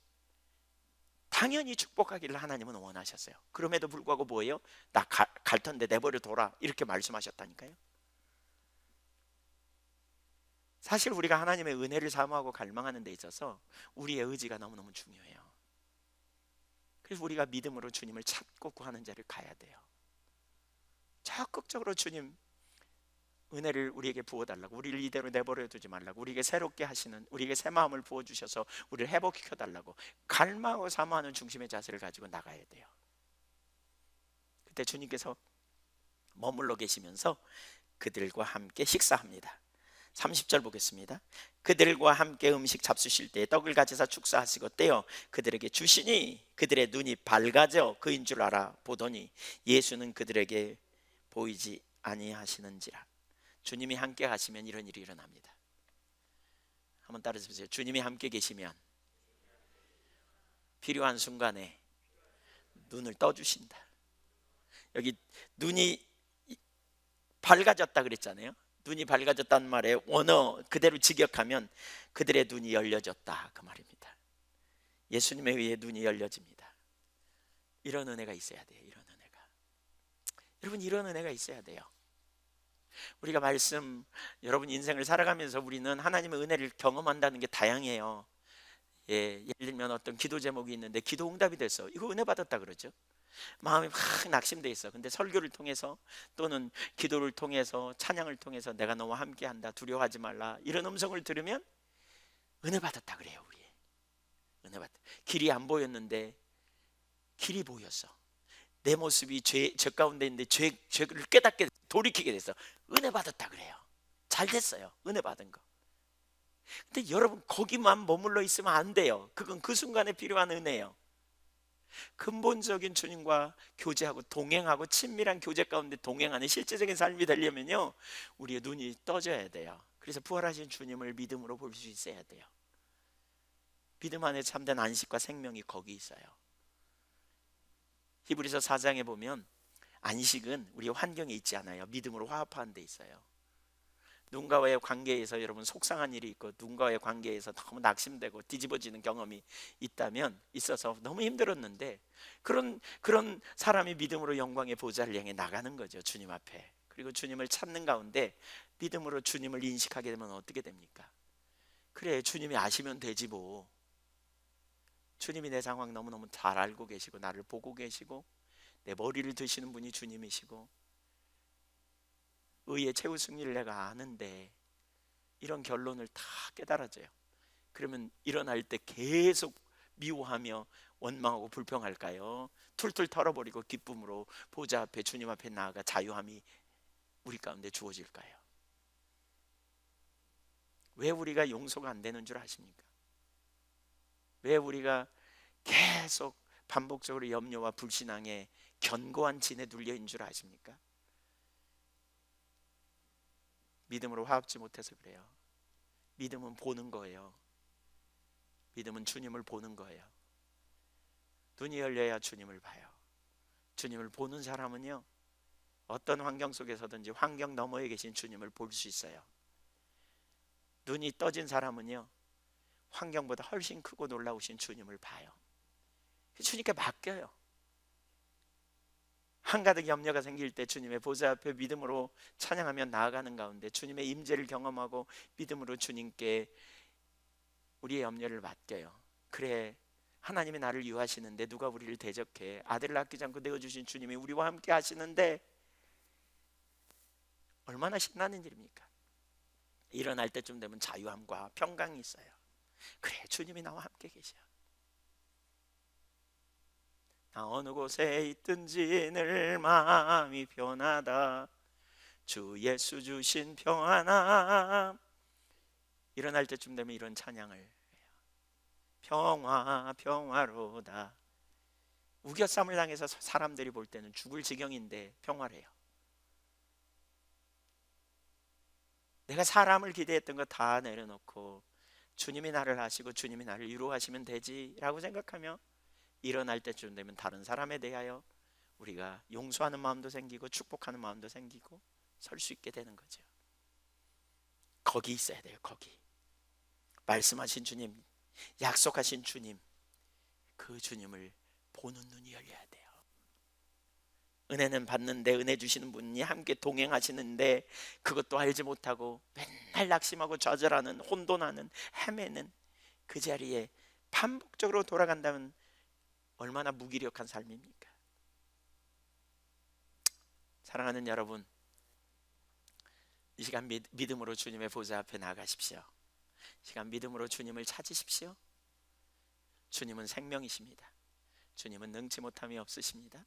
당연히 축복하기를 하나님은 원하셨어요. 그럼에도 불구하고 뭐예요? 나 갈 텐데 내버려 둬라, 이렇게 말씀하셨다니까요. 사실 우리가 하나님의 은혜를 사모하고 갈망하는 데 있어서 우리의 의지가 너무너무 중요해요. 그래서 우리가 믿음으로 주님을 찾고 구하는 자를 가야 돼요. 적극적으로 주님 은혜를 우리에게 부어달라고, 우리를 이대로 내버려 두지 말라고, 우리에게 새롭게 하시는, 우리에게 새 마음을 부어주셔서 우리를 회복시켜달라고 갈망하고 사모하는 중심의 자세를 가지고 나가야 돼요. 그때 주님께서 머물러 계시면서 그들과 함께 식사합니다. 30절 보겠습니다. 그들과 함께 음식 잡수실 때 떡을 가져서 축사하시고 떼어 그들에게 주시니 그들의 눈이 밝아져 그인 줄 알아 보더니 예수는 그들에게 보이지 아니하시는지라. 주님이 함께 가시면 이런 일이 일어납니다. 한번 따라서 보세요. 주님이 함께 계시면 필요한 순간에 눈을 떠주신다. 여기 눈이 밝아졌다 그랬잖아요. 눈이 밝아졌다는 말에 원어 그대로 직역하면 그들의 눈이 열려졌다, 그 말입니다. 예수님에 의해 눈이 열려집니다. 이런 은혜가 있어야 돼요. 이런 은혜가. 여러분, 이런 은혜가 있어야 돼요. 우리가 여러분 인생을 살아가면서 우리는 하나님의 은혜를 경험한다는 게 다양해요. 예를 들면 어떤 기도 제목이 있는데 기도 응답이 됐어, 이거 은혜 받았다 그러죠. 마음이 확 낙심돼 있어. 근데 설교를 통해서 또는 기도를 통해서 찬양을 통해서 내가 너와 함께한다, 두려워하지 말라, 이런 음성을 들으면 은혜 받았다 그래요. 우리 길이 안 보였는데 길이 보였어. 내 모습이 죄 가운데 있는데 죄를 깨닫게 돌이키게 됐어. 은혜 받았다 그래요. 잘 됐어요. 은혜 받은 거. 근데 여러분 거기만 머물러 있으면 안 돼요. 그건 그 순간에 필요한 은혜예요. 근본적인 주님과 교제하고 동행하고 친밀한 교제 가운데 동행하는 실제적인 삶이 되려면요, 우리의 눈이 떠져야 돼요. 그래서 부활하신 주님을 믿음으로 볼 수 있어야 돼요. 믿음 안에 참된 안식과 생명이 거기 있어요. 히브리서 4장에 보면 안식은 우리 환경에 있지 않아요. 믿음으로 화합하는 데 있어요. 누군가와의 관계에서 여러분 속상한 일이 있고 누군가와의 관계에서 너무 낙심되고 뒤집어지는 경험이 있어서 너무 힘들었는데 그런 사람이 믿음으로 영광의 보좌를 향해 나가는 거죠. 주님 앞에. 그리고 주님을 찾는 가운데 믿음으로 주님을 인식하게 되면 어떻게 됩니까? 그래, 주님이 아시면 되지 뭐. 주님이 내 상황 너무너무 잘 알고 계시고 나를 보고 계시고 내 머리를 드시는 분이 주님이시고 의의 최후 승리를 내가 아는데, 이런 결론을 다 깨달아져요. 그러면 일어날 때 계속 미워하며 원망하고 불평할까요? 툴툴 털어버리고 기쁨으로 보좌 앞에 주님 앞에 나아가 자유함이 우리 가운데 주어질까요? 왜 우리가 용서가 안 되는 줄 아십니까? 왜 우리가 계속 반복적으로 염려와 불신앙에 견고한 진에 눌려 있는 줄 아십니까? 믿음으로 화합지 못해서 그래요. 믿음은 보는 거예요. 믿음은 주님을 보는 거예요. 눈이 열려야 주님을 봐요. 주님을 보는 사람은요, 어떤 환경 속에서든지 환경 너머에 계신 주님을 볼 수 있어요. 눈이 떠진 사람은요, 환경보다 훨씬 크고 놀라우신 주님을 봐요. 주님께 맡겨요. 한가득 염려가 생길 때 주님의 보좌 앞에 믿음으로 찬양하며 나아가는 가운데 주님의 임재를 경험하고 믿음으로 주님께 우리의 염려를 맡겨요. 그래, 하나님이 나를 유하시는데 누가 우리를 대적해? 아들을 아끼지 않고 내어주신 주님이 우리와 함께 하시는데 얼마나 신나는 일입니까? 일어날 때쯤 되면 자유함과 평강이 있어요. 그래, 주님이 나와 함께 계셔. 나 어느 곳에 있든지 늘 마음이 편하다. 주 예수 주신 평안함. 일어날 때쯤 되면 이런 찬양을 해요. 평화 평화로다. 우겨쌈을 당해서 사람들이 볼 때는 죽을 지경인데 평화래요. 내가 사람을 기대했던 거 다 내려놓고 주님이 나를 아시고 주님이 나를 위로하시면 되지라고 생각하며 일어날 때쯤 되면 다른 사람에 대하여 우리가 용서하는 마음도 생기고 축복하는 마음도 생기고 설 수 있게 되는 거죠. 거기 있어야 돼요. 거기 말씀하신 주님, 약속하신 주님, 그 주님을 보는 눈이 열려야 돼요. 은혜는 받는데 은혜 주시는 분이 함께 동행하시는데 그것도 알지 못하고 맨날 낙심하고 좌절하는, 혼돈하는, 헤매는 그 자리에 반복적으로 돌아간다면 얼마나 무기력한 삶입니까? 사랑하는 여러분, 이 시간 믿음으로 주님의 보좌 앞에 나가십시오. 이 시간 믿음으로 주님을 찾으십시오. 주님은 생명이십니다. 주님은 능치 못함이 없으십니다.